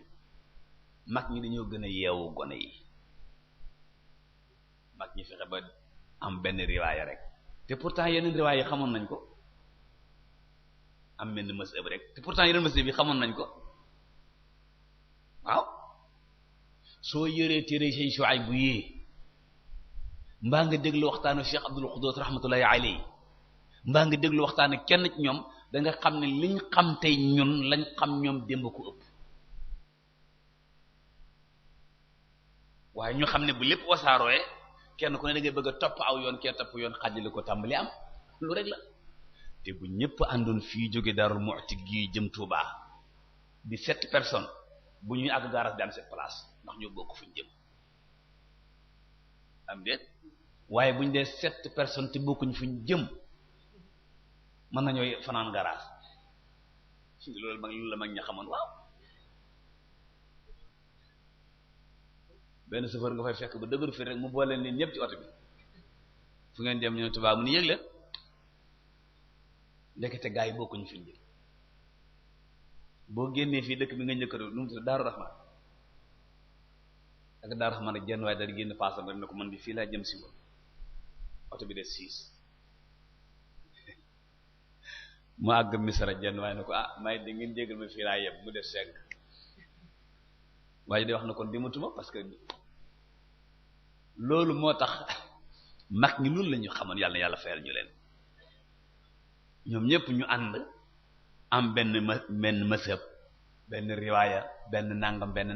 mag ñi dañoo gën a yeewu gone yi mag ñi fexe ba am benn riwaaya rek te pourtant yeneen riwaaya yi xamoon nañ ko am benn mazhab rek te pourtant yeneen mazhab yi xamoon nañ ko waaw soo yëree téere Sëriñ Shuayb bu yee mbaa nga déglu waxtaanu Cheikh Abdul Quddus rahmatullahi alayhi mbaa nga déglu waxtaanu kenn ci ñoom da nga xam ne liñ xam tey ñun lañ xam ñoom démb ko ëpp waaye ñu xam ne bu lépp wasaarooyee kenn ku ne da ngay bëgg a topp aw yoon kee topp yoon xàjjali ko tàmbali am lu rek la te bu ñëpp àndoon fii jóge Darou Moukhty gii jëm Touba di 7 personnes bu ñuy àgg garas di am 7 place ndax ñoo bokk fuñ jëm am déet waaye bu ñu dee 7 personnes te bokkuñ fuñ jëm mën nañoo fanaan garas loolu la mag ña xamoon waaw benn chauffeur nga fay fekk ba dëgëru fi rek mu boole leen ñëpp ci oto bi fu ngeen dem ñu ne Tuubaa mu ni yëg leen ndekete gaa yi bokkuñu fi ñu boo génnee fii dëkk bi nga njëkk a nu mu tudd Daaru Rahman ak Daaru Rahman rek jenn waaye daal génn paasam rek ne ko man di fii laa jëm si woon oto bi de 6 mu àgg Misra jenn waaye ne ko may di ngeen jégal ma fii laa yem mu def 5 waaye de wax na kon dimatuma parce que loolu moo tax mag ñi loolu la ñu xamoon yàlla fayal ñu leen ñoom ñëpp ñu ànd am benn mazhab benn riwaaya benn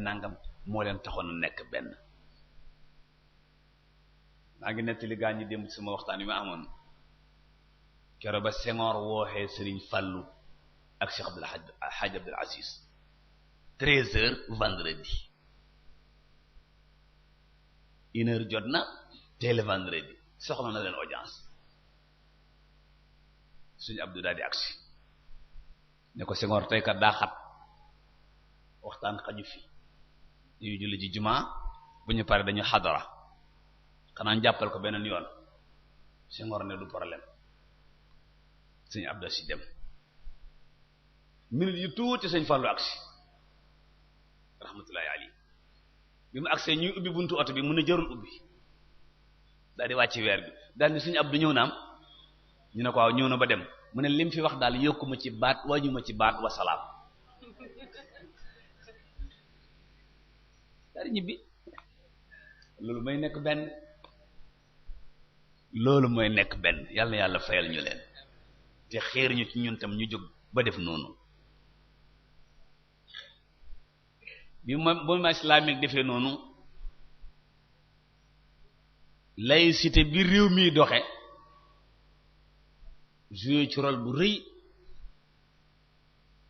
nangam moo leen taxoon a nekk benn. maa ngi nettali gaa ñi dem sama waxtaan wi ma amoon keroog ba Senghor wooxee Serigne Fallou ak Cheikh Hadj Abdoul Aziz 13h vendredi 1h jot na teel vendredi soxla na leen audience suñu Abdou daal di agsi ne ko Senghor tey kat daa xat waxtaan xaju fi ñu julli ji jumaa bu ñu paree dañu xadara xanaa jàppal ko beneen yoon Senghor ne du problème suñu Abdou si dem minute yu tuuti sëñ Fallou agsi rahmatullahi alayhi bi mu agsee ñuy ubbi buntu oto bi mun a jarul ubbi daal di wàcc weer bi daal ni suñu Abdou ñëw na am ñu ne ko waaw ñëw na ba dem mu ne lim fi wax daal yokkuma ci baat wàññuma ci baat wasalaam daal di ñibbi loolu mooy nekk benn yàlla na yàlla fayal ñu leen te xeer ñu ci ñun tam ñu jóg ba def noonu bi mouvement islamique defee noonu laïcité bi réew mi doxe joué ci rôle bu rëy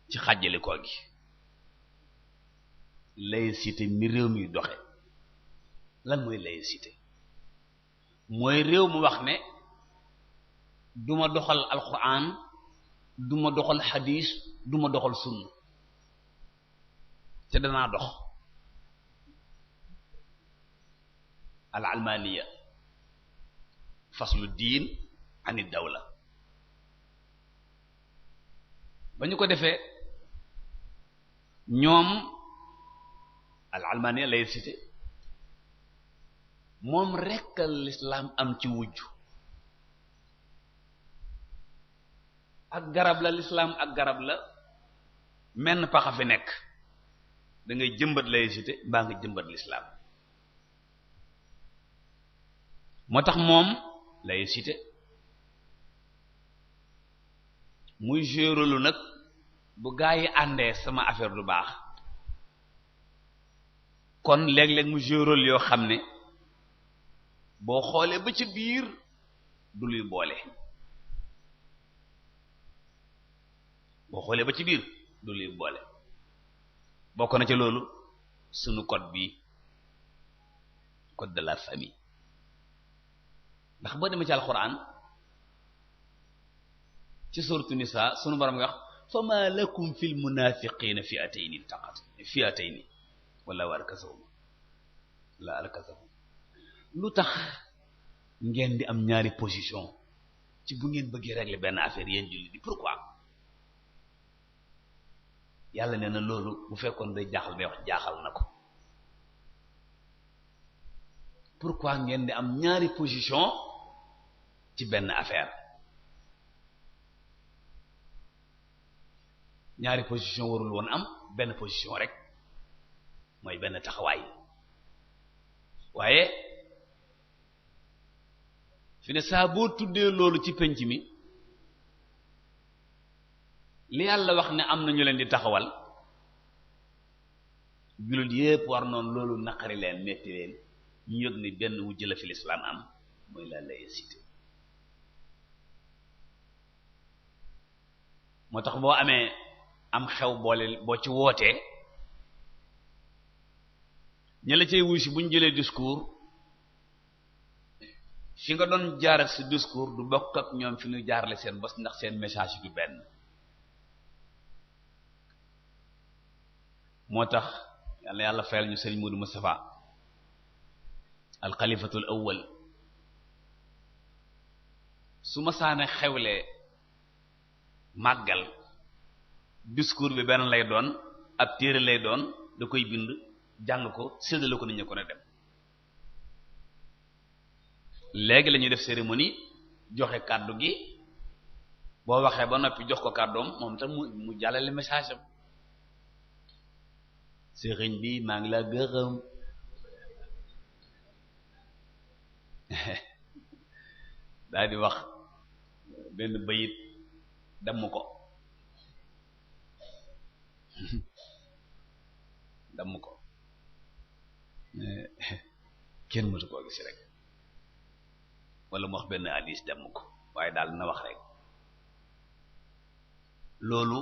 ci xàjjale koo gi laïcité mi réew mi doxe lan mooy laïcité mooy réew mu wax ne duma doxal alquran duma doxal xadiis duma doxal sunna te danaa dox al almaniya faslu diin ani dawla ba ñu ko defee ñoom al almaniya laïcité moom rekk l'islam am ci wujj ak garab la l'islam ak garab la menn paxa fi nekk da ngay jëmbat laïcité mbaa nga jëmbat l'islam moo tax moom laïcité muy géralu nag bu gaa yi àndee sama affaire du baax kon léeg-léeg mu géral yoo xam ne boo xoolee ba ci biir du luy boole boo xoolee ba ci biir du luy boole bokk na ca loolu sunu code bi code de la famille ndax boo demee ci alxuraan ci suuratu nisaa sunu borom nga wax fama lakum fil munafiqina fi'atayni iltaqat fi'atayni wala warkasahum la arkasahum lu tax ngeen di am ñaari position ci bu ngeen bëggee régler benn affaire yéen julli di pourquoi yàlla nee na loolu bu fekkoon day jaaxal may wax jaaxal na ko pourquoi ngeen di am ñaari position ci benn affaire ñaari position warul woon am benn position rek mooy benn taxawaay waaye fi ne saa boo tuddee loolu ci penc mi li yàlla wax ne am na ñu leen di taxawal jullit yépp war noonu loolu naqari leen metti leen ñu yëg ni benn wujj la fi l'islam am mooy la laïcité moo tax boo amee am xew boole boo ci wootee ña la cay wuy si bu ñu jëlee discours fi nga doon jaaral si discours du bokk ak ñoom fi ñu jaarale seen bos ndax seen message du benn moo tax yàlla fayal ñu Serigne Modou Moustapha alxalifatul awwal su ma saane xewle màggal discours bi benn lay doon ab téere lay doon da koy bind jàng ko séddale ko nit ñi ko ne dem léegi la ñuy def cérémonie joxe kàddu gi boo waxee ba noppi jox ko kàddoom moom tam mu jàllale message am sëriñ bi maa ngi la gërëm daal di wax benn bayit damm ko damm ko kenn mësu koo gis rek wala mu wax benn hadis damm ko waaye daal na wax rek loolu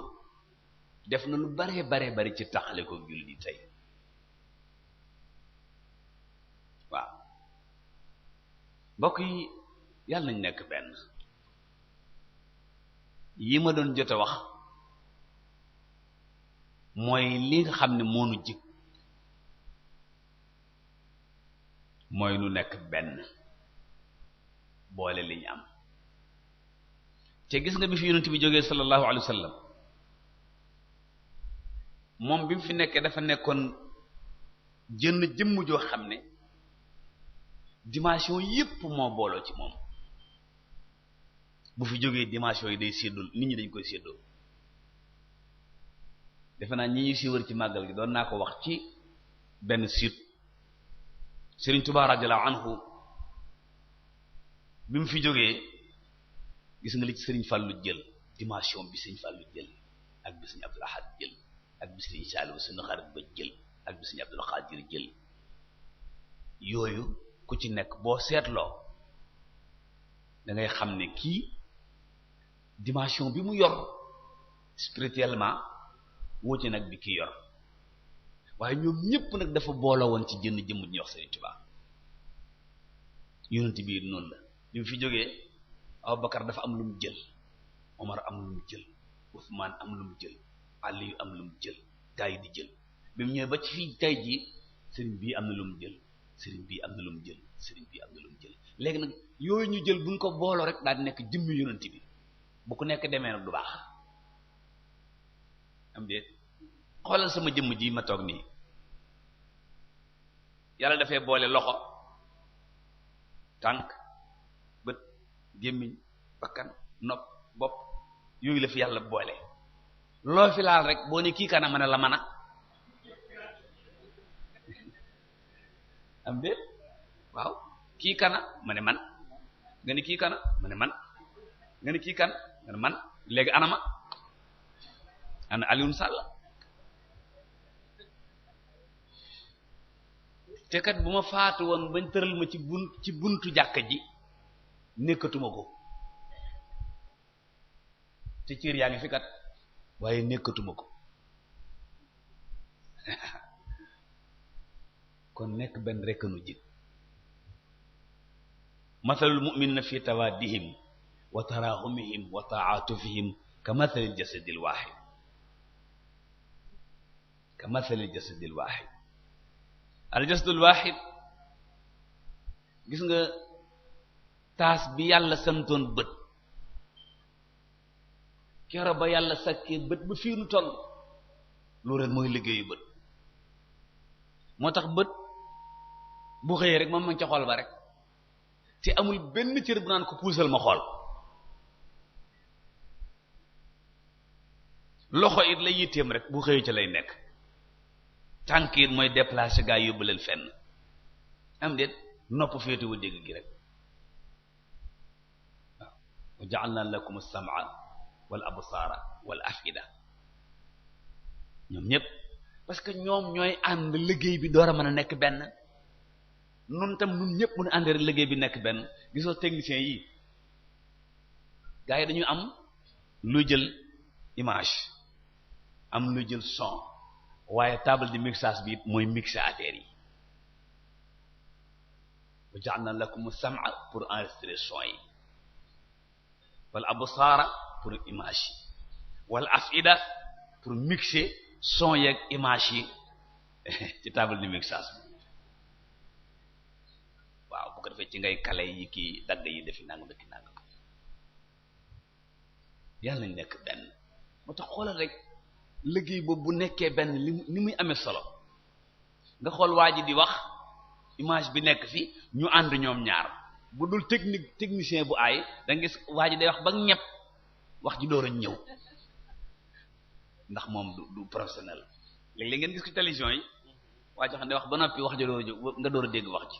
def na lu bare bari ci taxale ko jullit yi tey waaw mbokk yi yàlla nañ nekk benn yi ma doon jot a wax mooy li nga xam ne moo nu jig mooy nu nekk benn boole li ñu am te gis nga bi fi yonent bi jógee sallallahu alayhi wa sallam moom bi mu fi nekkee dafa nekkoon jënn jëmm joo xam ne dimension yépp moo booloo ci moom bu fi jógee dimension yi day séddoo nit ñi dañ koy séddoo defe naa ñi ñuy siiwër ci màggal gi doon naa ko wax ci benn site Serigne Touba radiyallahu anhu bi mu fi jógee gis nga li ci Serigne Fallou jël dimension bi Serigne Fallou jël ak bi Serigne Abdoul Ahad jël ak bi Serigne Saliou sunu xarit ba jël ak bi Serigne Abdoul Khadir jël yooyu ku ci nekk boo seetloo da ngay xam ne kii dimension bi mu yor spirituellement wuute nag bi kii yor waaye ñoom ñëpp nag dafa boole woon ci jënn jëmm ñuy wax Serigne Touba yonent bi noonu la bi mu fi jógee Abubakar dafa am lu mu jël Omar am lu mu jël Ousmane am lu mu jël Ali am lu mu jël gaa yi di jël bi mu ñëwee ba ci fii tey jii sëriñ bii am na lu mu jël sëriñ bii am na lu mu jël sëriñ bii am na lu mu jël léegi nag yooyu ñu jël buñ ko booloo rek daal di nekk jëmmi yonent bi bu ku nekk demee nag du baax am déet xoolal sama jëmm ji ma toog nii yàlla dafay boole loxo tànk bët gémmiñ bakkan nopp bopp yooyu la fi yàlla boole loo fi laal rek boo ne kii kana mën a la mën a am déet waaw kii kana ma ne man nga ne kii kana ma ne man nga ne kii kana nga ne man léegi anama ana Alioune Sall te kat bu ma faatu woon bañ tëral ma ci buntu jàkka ji nekkatuma ko te ciir yaa ngi fi kat waaye nekkatuma ko kon nekk benn rekk nu jig mathalul mu'minina fi tawaddihim wa tarahumihim wa ta'atufihim ka mathalil jasadil wahid ka mathalil jasadil wahid al jasadul wahid gis nga taas bi yàlla santoon bët kero ba yàlla sakkee bët ba fii nu toll loolu rek mooy liggéeyu bët moo tax bët bu xëyee rek moom ma ca xool ba rek te amul benn cër bu naan ko puusal ma xool loxo it la yitteem rek bu xëyee ca lay nekk tànk it mooy déplacer gaa yóbbu leen fenn am déet nopp féete wu dégg gi rek waaw wa ja'alna lakum as-sam'a wal absaara wal afida ñoom ñëpp parce que ñoom ñooy ànd liggéey bi door a mën a nekk benn nun tam nun ñëpp mën a ànd rek liggéey bi nekk benn gisoo technicien yi gars yi dañu am luy jël image am luy jël son waaye table de mixage bi mooy mixer affaire yi wa ja'alna lakum as-sam'a pour enregistrer son yi wal absaara pour image yi wal afida pour mixer son yeeg image yi ci table de mixage bi ko defee ci ngay kale yi kii dagg yi defi nangam dëkki nangam yàlla nañ nekk benn moo tax xoolal rek liggéey boobu bu nekkee benn ni muy amee solo nga xool waa ji di wax image bi nekk fi ñu ànd ñoom ñaar bu dul technicien bu aay da nga gis waa ji day wax ba ñepp wax ji door a ñëw ndax moom du professionnel léeg-léeg ngeen gis ko télévision yi waa ji xam ne wax ba noppi wax ji door a jóg nga door a dégg wax ji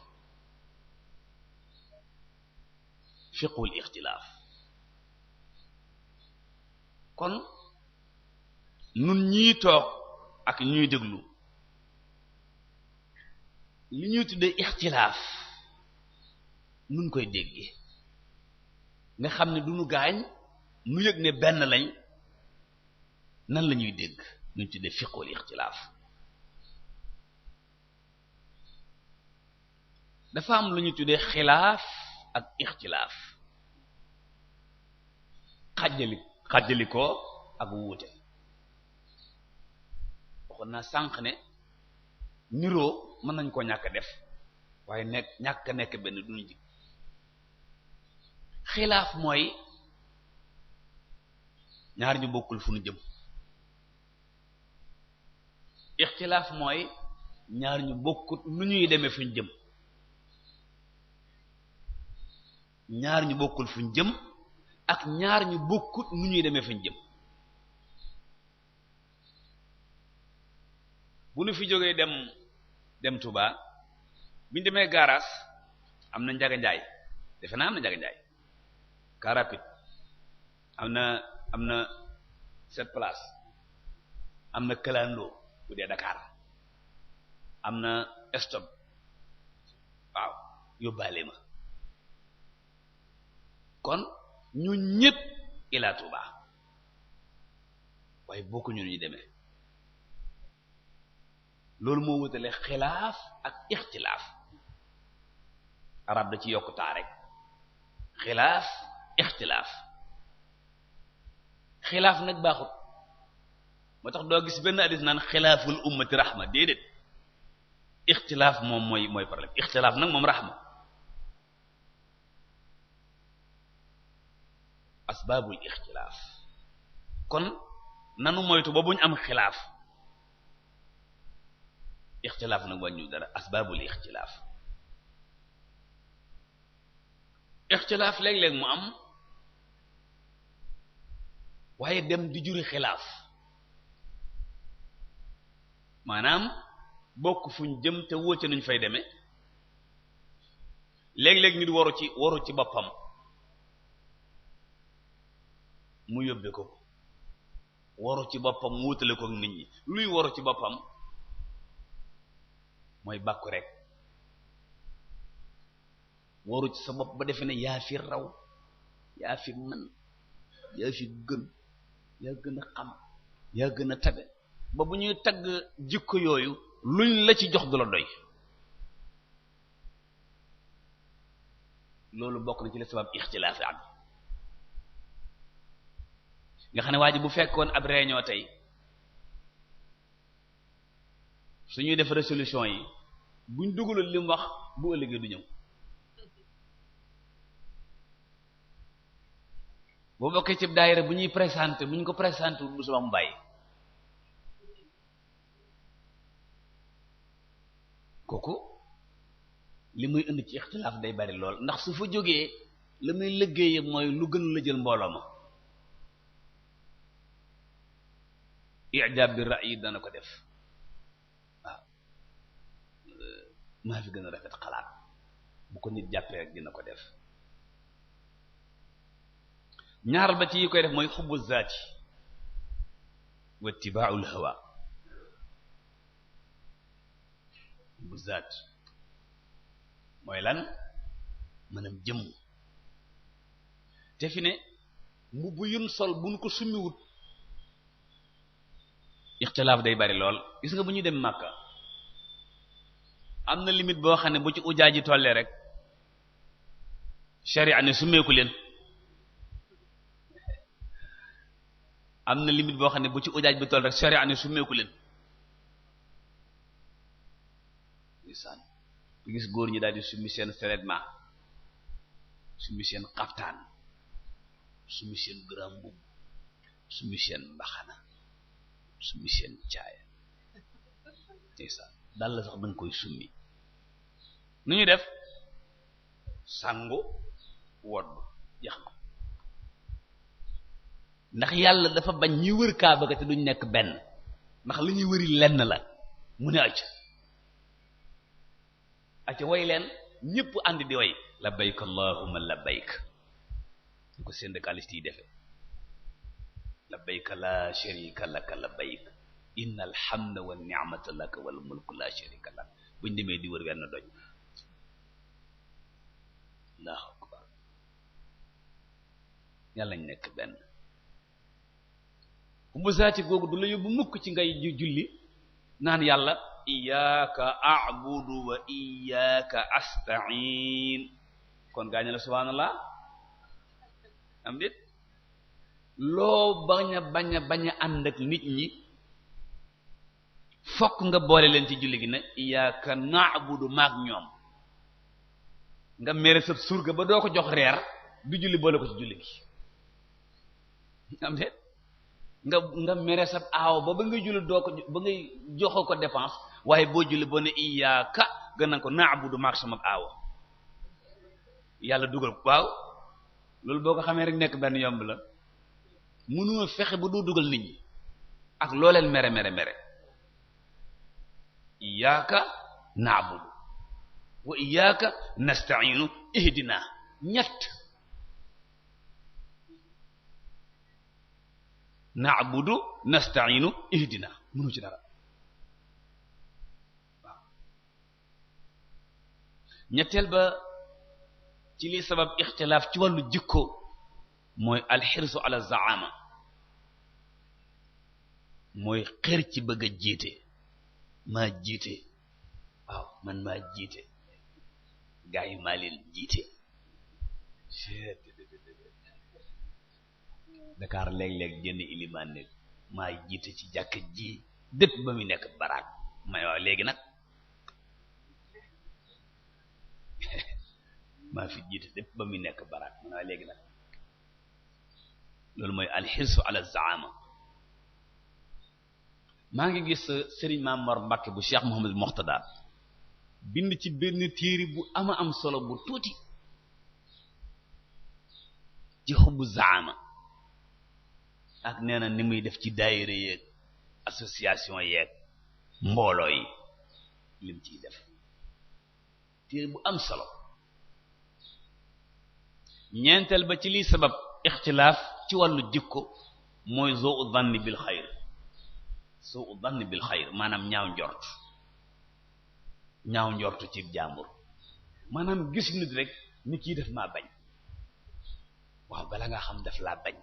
fiqhul ixtilaaf kon nun ñii toog ak ñuy déglu li ñuy tuddee ixtilaaf nun koy déggee nga xam ne du nu gaañ nu yëg ne benn lañ nan la ñuy dégg ñu tuddee fiqhul ixtilaaf dafa am lu ñuy tuddee xilaaf ak ixtilaaf xàjjali ko ak wuute waxoon naa sànq ne niroo mën nañ koo ñàkk def waaye ñàkk nekk benn duñu ji xilaaf mooy ñaar ñu bokkul fu ñu jëm ixtilaaf mooy ñaar ñu bokkut nu ñuy demee fu ñu jëm ñaar ñu bokkul fu ñu jëm ak ñaar ñu bokkut nu ñuy demee fu ñu jëm bu nu fi jógee dem Touba bi ñu demee gaaraas am na Njaga Njaay defe naa am na Njaga Njaay car rapide am na 7 place am na Kalando bu dee Dakar am na stop waaw yóbbaale ma kon ñu ñëpp ila Touba waaye bokkuñu ñu demee loolu moo wutale xilaaf ak ixtilaaf arab da ci yokk taa rek xilaaf ixtilaaf xilaaf nag baaxut moo tax doo gis benn hadis naan xilaaful ummati rahma déedéet ixtilaaf moom mooy problème ixtilaaf nag moom rahma asbaabul ixtilaaf kon nanu moytu ba buñ am xilaaf ixtilaaf nag wàññu dara asbaabul ixtilaaf ixtilaaf léeg-léeg mu am waaye dem di juri xilaaf maanaam bokk fuñ jëm te wóote nuñ fay demee léeg-léeg nit waru ci boppam mu yóbbe ko waru ci boppam mu wutale ko nit ñi luy waru ci boppam mooy bàkku rek waru ci sa bopp ba defe ne yaa fi raw yaa fi mën yaa fi gën yaa gën a xam yaa gën a tabe ba bu ñuy tagg jikko yooyu luñ la ci jox du la doy loolu bokk na ci la sabab ixtilaaf am nga xam ne waa ji bu fekkoon ab réunion tey suñuy def résolution yi buñ dugalul li mu wax bu ëllëgee du ñëw boo bokkee ci daayira bu ñuy présenté bu ñu ko présenté bu suba mu bàyyi kooku li muy indi ci ixtilaaf day bari lool ndax su fa jógee la muy liggéeye mooy lu gën la jël mbooloo ma ijaab bi ra'yi dana ko def waaw maa fi gën a rafet xalaat bu ko nit jàppee rek dina ko def ñaaral ba ci yi koy def mooy xubbu zaati wa ittibaa'ul hawa xubbu zaat mooy lan maanaam jëmm te fi ne mbubb yun sol buñ ko summiwut ixtilaaf day bari lool gis nga bu ñu dem Makka am na limite boo xam ne bu ci ujaaji tollee rek sharia ne summeeku leen am na limite boo xam ne bu ci ujaaj bi toll rek sharia ne summeeku leen gis góor ñi daal di summi seen seulement summi seen xaftaan summi seen grand mbubb summi seen mbaxana summi seen caaya ndeysaan dal la sax danga koy summi nu ñu def sangu wodd yax ko ndax yàlla dafa bañ ñuy wër kaaba ga te duñ nekk benn ndax li ñuy wëri lenn la mu ne acca way leen ñëpp ànd di way labbayk allahumma labbayk ñu ko syndicaliste yi defee labbayk la sharika laka labbayk innal hamda wan ni'mata laka wal mulku la sharika lak buñ demee di wër wenn doj allahu akbar yàlla ñu nekk benn bu zaati googu du la yóbbu mukk ci ngay julli naan yàlla iyyaka a'budu wa iyyaka asta'in kon gaañu la subhaanallah am dit loo bañ a ànd ak nit ñi fokk nga boole leen ci julli gi ne iyyaka na'budu maak ñoom nga mere sa surga ba doo ko jox reer du julli boole ko ci julli gi am dit nga mere sa aaw ba ngay julli doo ko ba ngay joxoo ko dépense waaye boo julli boo ne iyyaka gën na ko na'budu maak sama aaw yàlla dugal waaw loolu boo ko xamee rek nekk benn yomb la mënoo fexe ba doo dugal nit ñi ak loo leen mere iyyaka na'budu wa iyyaka nasta'inu ihdina ñett na'budu nasta'inu ihdina mënu ci dara waaw ñetteel ba ci li sabab ixtilaaf ci wàllu jikko mooy alxirsu ala zaama mooy xër ci bëgg a jiite maa jiite waaw man maa jiite gaa yi maa leen jiite Dakar léeg-léeg jënd ilimaan ne maa jiite ci jàkk ji dépp ba mu nekk baraak may waaw léegi nag maa fi jiite dépp ba mu nekk baraak may waaw léegi nag loolu mooy alxirsu ala zaama maa ngi gis Serigne Mame Mor Mbacke bu Cheikh Mouhamadou Moxtada bind ci benn téere bu ama am solo bu tuuti ci xubbu zaama ak nee na ni muy def ci daayira yeeg association yeeg mbooloo yi lim ciy def téere bu am solo ñeenteel ba ci liy sabab ixtilaaf ci wàllu jikko mooy suu dhanni bil xayr maanaam ñaaw njort ci jàmbur maanaam gis nit rek ni kii def maa bañ waaw bala nga xam def laa bañ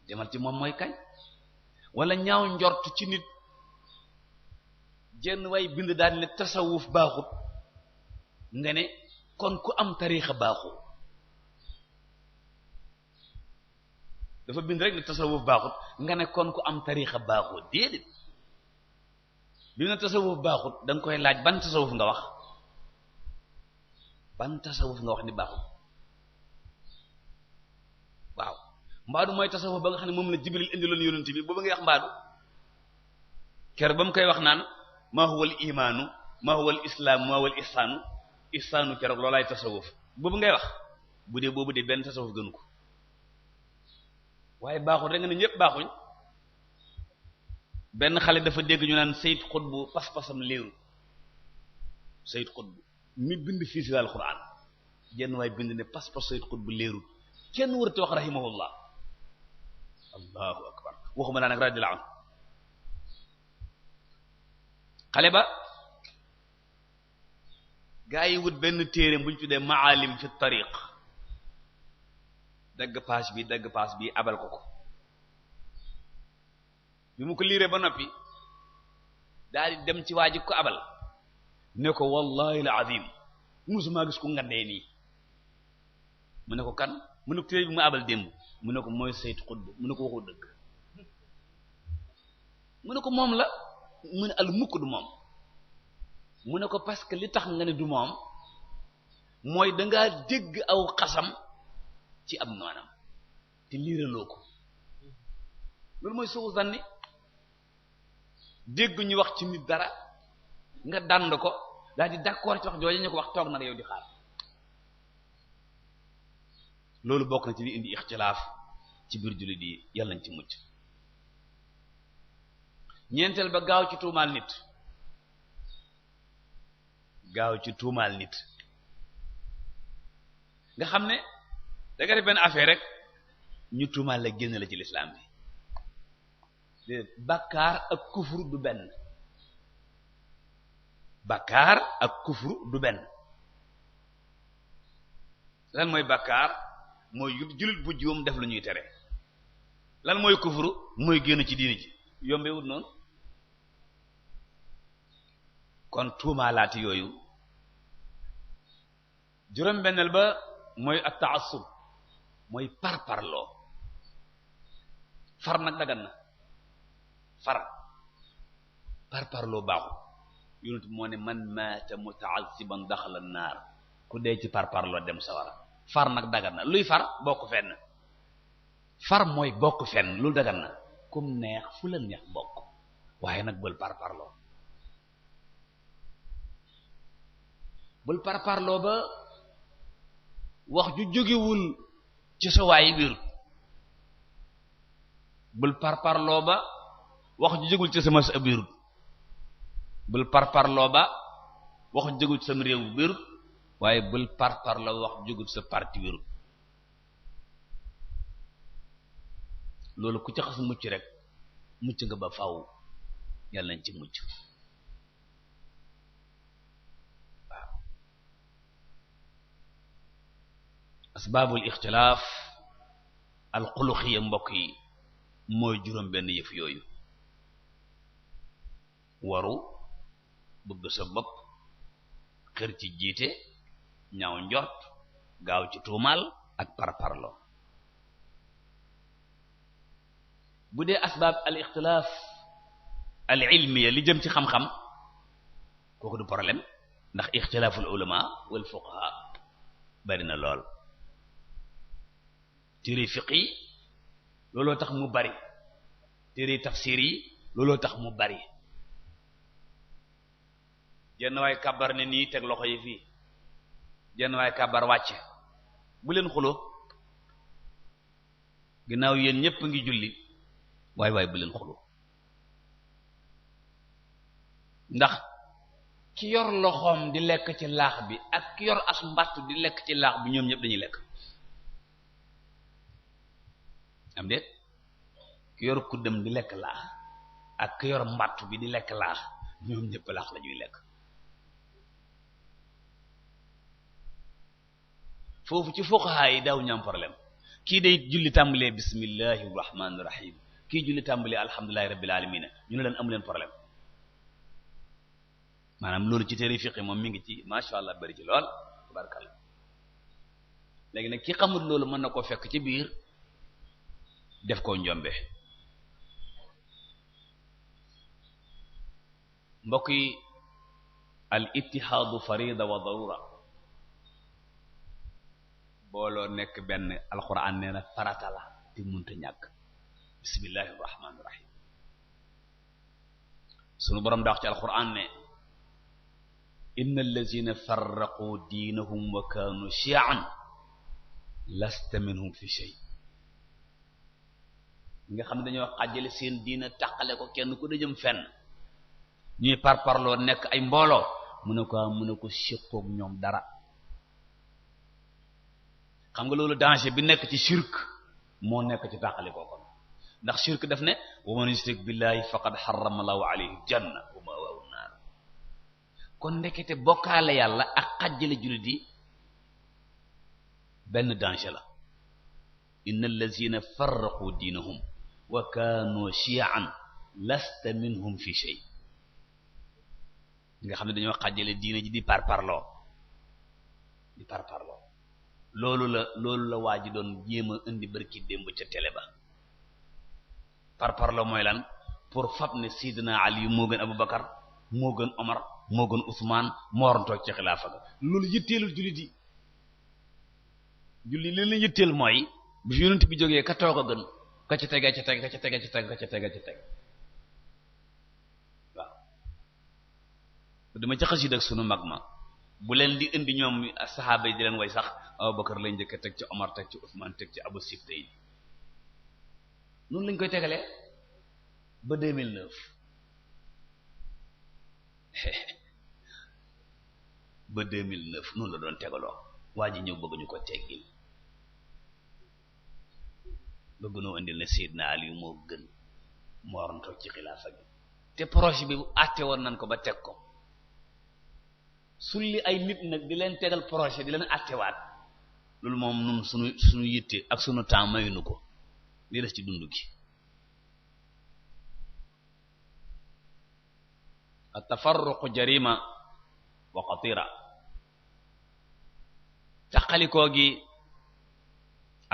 demal ci moom mooy kañ wala ñaaw njort ci nit jenn way bind daal ne tasawuf baaxut nga ne kon ku am tariixa baaxut dafa bind rek ne tasawuf baaxut nga ne kon ku am tariixa baaxut déedéet bi na tasawuf baaxut da nga koy laaj ban tasawuf nga wax ni baaxut waaw mbaadu mooy tasawuf ba nga xam ne moom la Jibril indiloon yonent bi booba ngay wax mbaadu ker ba mu koy wax naan maa huwa al imaanu maa huwa al islaamu maa huwa al ihsaanu keroog loolaay tasawuf boobu ngay wax bu dee boobu de benn tasawuf gënu ko waaye baaxul rek nga ne ñëpp baaxuñ benn xale dafa dégg ñu naan Sayyid Qutb pas-pasam léeru Sayyid Qutb mi bind fii si alxuraan jenn waay bind ne pas-pas Sayyid Qutb léeru kenn wërte wax rahimahullah allahu akbar waxuma laa nag radiyallahu anhu xale ba gaa yi wut benn téere bu ñu tuddee maalim fi tariq dagg paas bi abal ko bi mu ko liiree ba noppi daal di dem ci waa ji ko abal ne ko wallahi al azim musuma gis ku ngandee nii mu ne ko kan mu ne ko téere bi mu abal démb mu ne ko mooy Sayyid Qutb mu ne ko waxu dëgg mu ne ko moom la mu ne al mukk du moom mu ne ko parce que li tax nga ne du moom mooy dangaa dégg aw xasam ci ab noonam te liiraloo ko loolu mooy suu zanni dégg ñu wax ci nit dara nga dànd ko daal di d'accord ci wax jooju ñu ko wax toog nag yow di xaar loolu bokk na ci li indi ixtilaaf ci biir jullit yi yàlla nañ ci mucc ñeenteel ba gaaw ci tuumaal nit nga xam ne da nga def benn affaire rek ñu tuumaal la génn la ci lislaam bi bakkaar ak kufru du benn bakkaar ak kufru du benn lan mooy bakkaar mooy jullit bu juum def lu ñuy tere lan mooy kufru mooy génn ci diini ji yombewut noonu kon tuumaalaati yooyu juróom-benneel ba mooy at-ta'assub mooy parparloo far nag dagan na parparloo baaxu yonent moo ne man maata muta'assiban daxala naar ku dee ci parparloo dem sawara far nag dagan na luy far bokk fenn far mooy bokk fenn lu dagan na kum neex fu la neex bokk waaye nag bul parparloo ba wax ju jógewul ci sa waay biir bul parparloo ba wax ju jógul ci sama sa biir bul parparloo ba wax ju jógul ci sama réew biir waaye bul parparloo wax ju jógul ci sa parti biir loolu ku ci xas mucc rek mucc nga ba faaw yàlla nañ ci mucc waaw asbaabul ixtilaaf alxuluqiya mbokk yi mooy juróom benn yëf yooyu waru bëgg sa bopp xër ci jiite ñaaw njort gaaw ci tuumaal ak parparloo bu dee asbaab al ixtilaaf al ilmiya li jëm ci xam-xam kooku du problème ndax ixtilaaful ulama wal fuqaha bari na lool téere fiq yi looloo tax mu bari téere tafsir yi looloo tax mu bari jenn waay kabar ne nii teg loxo yi fii jenn waay kabar wàcce bu leen xuloo ginnaaw yéen ñépp ngi julli waay bu leen xuloo ndax ki yor loxoom di lekk ci laax bi ak ki yor as mbattu di lekk ci laax bi ñoom ñépp dañuy lekk am déet ki yor kuddam di lekk laax ak ki yor mbattu bi di lekk laax ñoom ñépp laax la ñuy lekk foofu ci fuqaha yi daaw ñam problème kii day julli tàmbalee bismillahi rahmaani rahim kii julli tàmbalee alhamdulillahi rabbil alamin ñu ne leen amu leen problème maanaam loolu ci téere fiqh moom mi ngi ci masha Allah bari ci lool tabarakallah léegi nag ki xamul loolu mën na koo fekk ci biir def ko njombe mbokk yi al ittihaadu farida wa darura booloo nekk benn alquran nee na farata la te munta ñàkk bismillahir rahmanir rahim sunu borom daa wax ci alquran ne innal lazina farraqu diinahum wa kaanu shi'an lasta minhum fi shay nga xam ne dañoo xàjjale seen diina tàqale ko kenn ku dajëm fenn ñuy parparloo nekk ay mbooloo mu ne ko séqoog ñoom dara xam nga loolu danger bi nekk ci shirk moo nekk ci tàqale ko kon ndax shirk daf ne wa man yushrik billahi faqad harrama Allahu alayhi janna wa ma'wahu an-nar kon ndekete bokkaale yàlla ak xàjjale jullit yi benn danger la innal lazina farraqu diinahum wa kaanu shi'an lasta minhum fi shay nga xam ne dañoo xàjjale diina ji di parparloo loolu la waa ji doon jéem a indi barki démb ca télé ba parparloo mooy lan pour fab ne Sidina Ali moo gën Abubakar moo gën Omar moo gën Usmaan moo waroon toog ci xilaafa ga loolu yitteelul jullit yi julli li leen yitteel mooy bu fi yonent bi jógee ka toog a gën ka ca tege ca teg ka ca tege ca teg ka ca tege ca teg waaw dama ca xasida ak sunu mag ma bu leen di indi ñoom saxaaba yi di leen way sax Abubakar lañ njëkk teg ci Omar teg ci Usmaan teg ci Abu Sibtayn noonu lañ koy tegalee ba 2009 ba 2009 noonu la doon tegaloo waa ji ñëw bëgg ñu ko teggil bëgg noo indil ne Seydina Ali moo gën moo waroon toog ci xilaafa gi te projet bi bu àtte woon nañ ko ba teg ko sulli ay nit nag di leen tegal projet di leen àttewaat loolu moom nun suñu yitte ak suñu temps mayuñu ko li des ci dund gi at-tafarruqu jarima wa xatira taqalikoo gi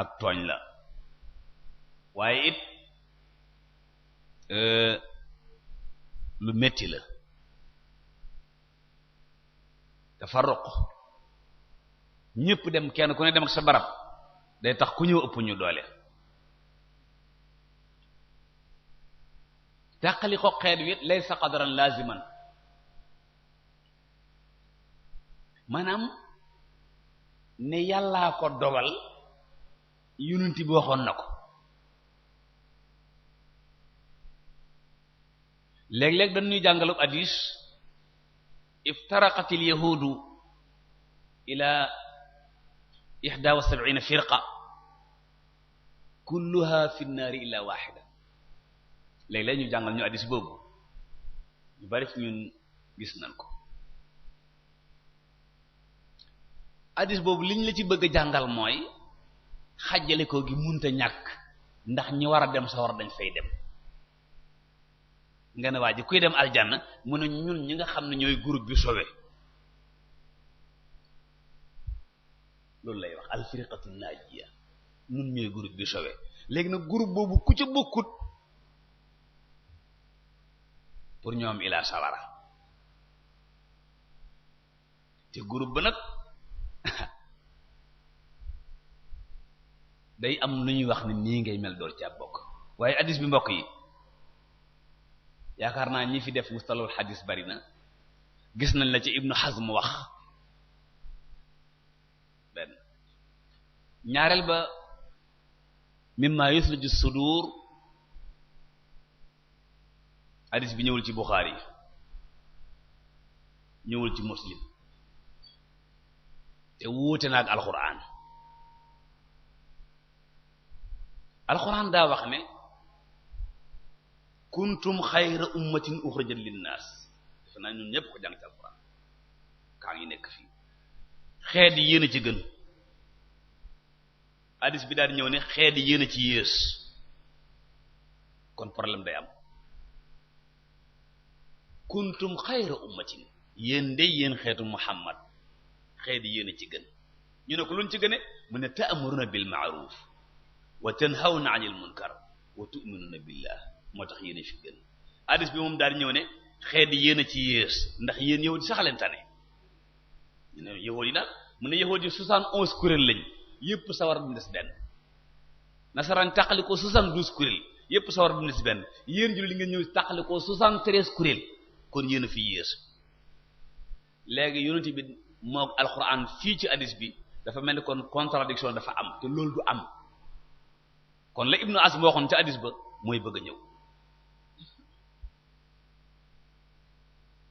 ak tooñ la waaye it lu metti la tafarruq ñépp dem kenn ku ne dem ak sa barab day tax ku ñëw ëpp ñu doole tàqalikoo xeet wi laysa qadaran laziman maanaam ne yàllaa ko dogal yonent bi waxoon na ko léeg-léeg dañuy jàngalu hadis iftaraqatil yahuudu ila 71 firqa kulluha fi nnaari illa wahida léeg-léeg ñu jàngal ñu hadis boobu ñu bari fi ñun gis nañ ko hadis boobu liñ la ci bëgg a jàngal mooy xàjjale ko gi munta ñàkk ndax ñi war a dem sa war dañ fay dem nga ne waa ji kuy dem aljanna mu ne ñun ñi nga xam ne ñooy groupe bi sowe loolu lay wax alfirqatu naajiya ñun ñooy groupe bi sowe léegi nag groupe boobu ku ca bokkut pour ñoom ilaa sawara te groupe ba nag day am lu ñuy wax ne nii ngay mel door ca bokk waaye hadis bi mbokk yi yaakaar naa ñi fi def mustalahul hadis bari na gis nañ la ci Ibnu Hazm wax benn ñaareel ba mimma yusliju sudur hadis bi ñëwul ci Bukhari ñëwul ci Muslim te wuute na ak alquran daa wax ne kuntum xayra ummatin uxrijat linnaas defe naa ñun ñëpp ko jàng ci alquran kaa ngi nekk fii xeet yi yéen a ci gën hadis bi daal di ñëw ne xeet yi yéen a ci yées kon problème day am kuntum xayra ummatin yéen de yéen xeetu Muhammad xeet yi yéen a ci gën ñu ne ko luñ ci gëne mu ne ta'muruna bil ma'ruf wa tanhawna 'anil munkar wa tu'minuna billah moo tax yéen a fi gën hadis bi moom daal di ñëw ne xeet yi yéen a ci yées ndax yéen yahudi sax leen tane ñu ne yahudi nag mu ne yahudi 71 kuréel lañ yépp sawar bu des benn nasaraan tàqali ko 72 kuréel yépp sawar bu des benn yéen julli li ngeen ñëw tàqali ko 73 kuréel kon yéen a fi yées léegi yonent bi moog alquran fii ci hadis bi dafa mel ni kon contradiction dafa am te loolu du am kon la Ibnu Hazm waxoon ci hadis ba mooy bëgg a ñëw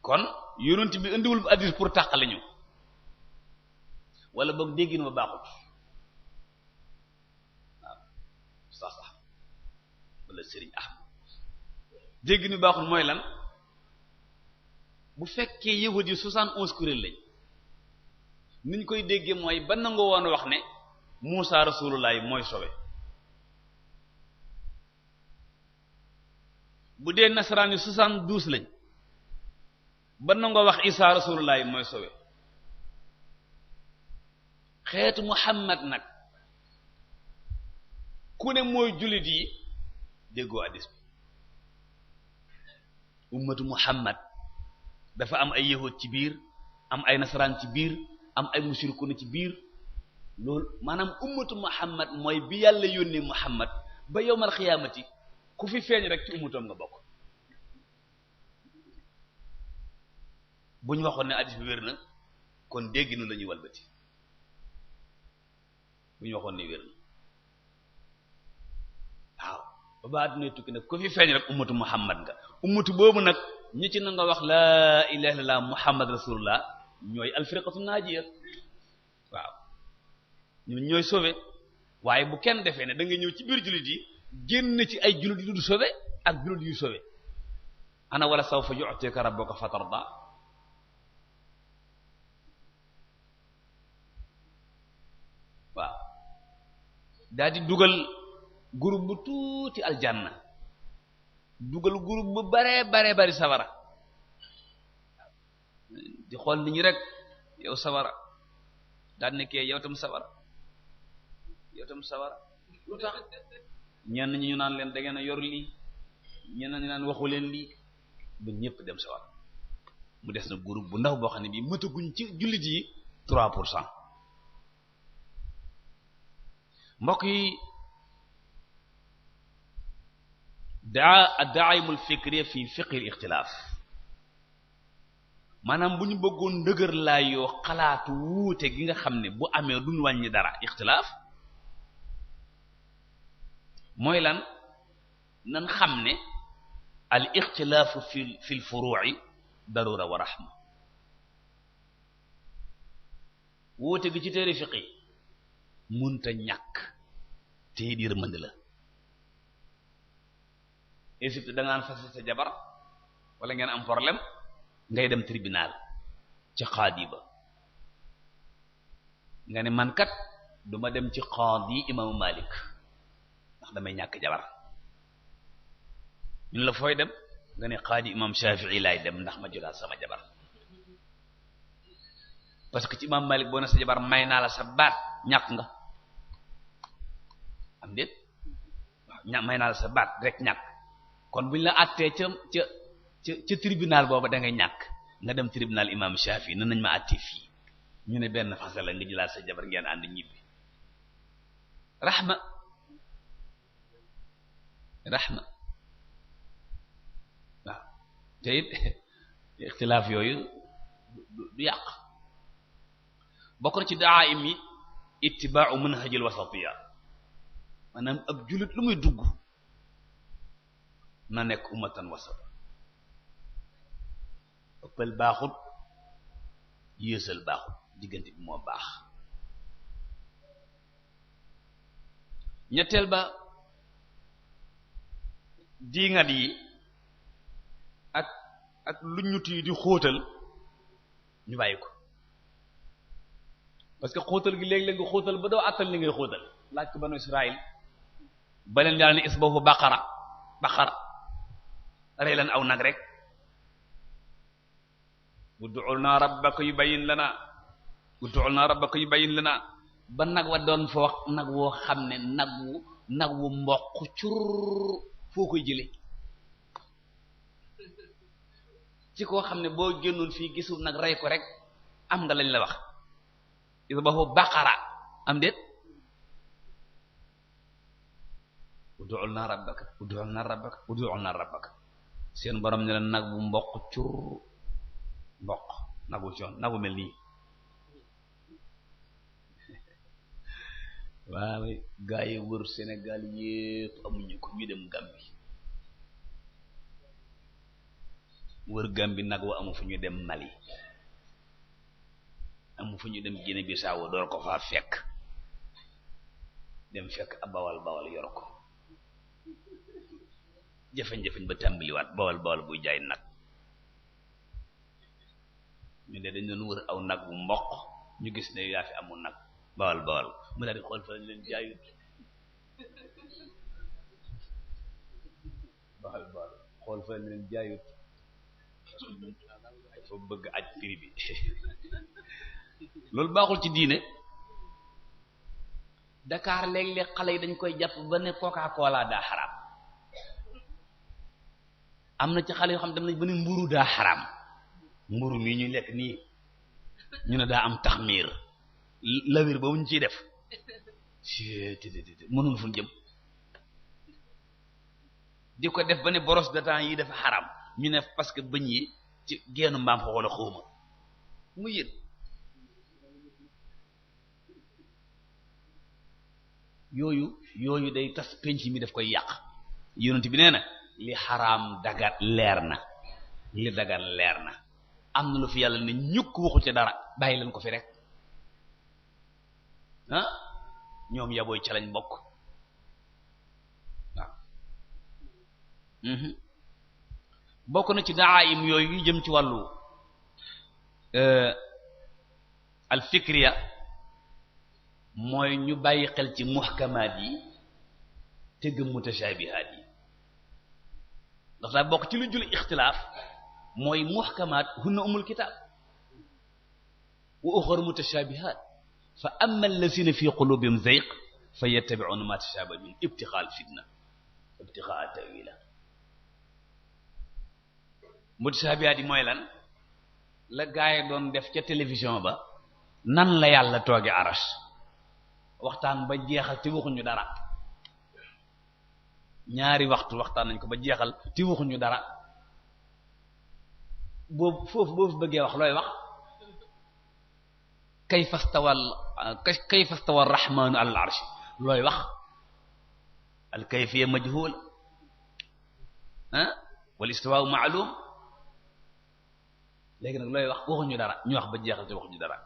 kon yonent bi indiwul bu hadis pour tàqale ñu wala boog déggin ma baaxut waaw sax wala Serigne Ahmad déggin ma baaxut mooy lan bu fekkee yahudi 71 kuréel lañ niñ koy déggee mooy ba nangoo woon wax ne Muusa rasulullah mooy sowe bu dee nasaraan yi 72 lañ ba nangoo wax Isa rasulullah mooy sowe xeetu Muhammad nag ku ne mooy jullit yi déggoo hadis bi ummatu Muhammad dafa am ay yahud ci biir am ay nasaraan ci biir am ay mushrikuna ci biir loolu maanaam ummatu Muhammad mooy bi yàlla yónnee Muhammad ba yawmal xiyaamati ku fi feeñ rek ci ummatam nga bokk. bu ñu waxoon ne hadith bi wér na kon dégg nu la ñuy walbati bu ñu waxoon ne wér na waaw ba ba àdduna tukki nag ku fi feeñ rek ummatu Muhammad nga ummatu boobu nag ñi ci na nga wax laa ilaha illallah Muhammad rasulullah ñooy alfirqatu naajiya waaw ñun ñooy sauvé waaye bu kenn defee ne da nga ñëw ci biir jullit yi génn ci ay jullit yu du sauvé ak jullit yu sauvé ana wala sawfa yu'tika rabbuka fatarda waaw daal di dugal groupe bu tuuti aljanna dugal groupe bu bare bari sawara di xool nit ñi rek yow sawara daal nekkee yow tam sawara lu tax ñenn ñi ñu naan leen da ngeen a yor lii ñenn ñi naan waxu leen lii ba ñëpp dem sawara mu des na groupe bu ndaw boo xam ne bii mëtaguñ ci jullit yi 3%. mbokk yi ad-da'imul fikri fi fiqh al-ikhtilaf maanaam bu ñu bëggoon ndëgër laa yoo xalaatu wuute gi nga xam ne bu amee duñ wàññi dara ixtilaaf mooy lan nan xam ne al ixtilaafu fi l furu'i darura wa rahma wuute gi ci téere fiqi munta ñàkk te yërmande la Égypte da nga naan fas sa jabar wala ngeen am problème ngay dem tribunal ci qaadi ba nga ne man kat duma dem ci qaadi imaamu Malik ndax damay ñàkk jabar ñun la fooy dem nga ne qaadi imam Shafi'i laay dem ndax ma jëlaat sama jabar parce que ci imam Malik boo ne sa jabar may naa la sa baat ñàkk nga am déet waaw may naa la sa baat rek ñàkk kon buñ la àttee ca tribunal booba da ngay ñàkk nga dem tribunal imam Shafi nan nañ ma àttee fii ñu ne benn fase la nga jëlaat sa jabar ngeen ànd ñibbi rahma waaw te it ixtilaaf yooyu du yàq bokk na ci daa'im yi ittibaa'u manhajil wasatiyya maanaam ab jullit lu muy dugg na nekk ummatan wasat ëppal baaxut yéesal baaxut diggante bi moo baax ñetteel ba diingat yi ak lu ñut yi di xóotal ñu bàyyi ko parce que xóotal gi léeg-léeg nga xóotal ba doo àttal li ngay xóotal laaj ko banu Israël ba leen yàlla ne isbahu baqara rey leen aw nag rek ud'u lana rabbaka yubayyin lana ba nag wa doon fa wax nag woo xam ne nag wu mboq cur foo koy jële ci koo xam ne boo génnoon fii gisul nag rey ko rek am nga lañ la wax isbahu baqara am déet ud'u lana rabbaka seen borom ne la nag bu mboq cur nagu mel nii waaw gaa yi wër Sénégal yépp amuñu ko ñu dem Gambi wër Gambi nag wa amu fu ñu dem Mali amu fu ñu dem Guinée Bissau door ko faa fekk dem fekk ab bawal yor ko jafeñ-jafeñ ba tàmbaliwaat bawal buy jaay nag ñu de dañ doon wër aw nag bu mboq ñu gis ne yaa fi amul nag bawal mu daal di xool fa leen jaayut xool fa leen jaayut dafa bëgg aj prix bi loolu baaxul ci diine Dakar léeg-léeg xale yi dañ koy jàpp ba ne Coca-Cola daa xaraam am na ci xale yoo xam dem nañ ba ne mburu daa xaraam mburu mi ñu lekk nii ñu ne daa am taxmiir lawir ba mu ñu ciy def mënul fu jëm di ko def ba ne brosse de dents yi dafa xaram ñu ne parce que bëñ yi ci geenu mbaam xoox la xawma mu yën yooyu day tas penc mi daf koy yàq yonent bi nee na li xaraam dagat leer na li dagat leer na am na lu fi yàlla ne ñukk waxu ca dara bàyyi leen ko fi rek ah ñoom yabooy ca lañ bokk waaw bokk na ci daayim yooyu yu jëm ci wàllu al fikriya mooy ñu bàyyi xel ci muhkamaat yi te gëm mutashabihaat yi ndax daa bokk ci lu jul ixtilaaf mooy muhkamaat hunna umul kitaab wa uxar mutashabihaat fa amma allazina fi qulubihim zayq fa yattabi'una ma tashabaha min ibtigaa al fitna ibtigaa ta'wila mutashabihaat yi mooy lan la gaay doon def ca télévision ba nan la yàlla tooge arash waxtaan ba jeexal te waxuñu dara ñaari waxtu waxtaan nañ ko ba jeexal te waxuñu dara boobu foofu boo fi bëggee wax looy wax kayfa stawa ar-rahmanu ala al-arsh looy wax al-kayfiyya majhul wal istiwa'u ma'lum léegi nag looy wax waxuñu dara ñu wax ba jeexal te waxuñu dara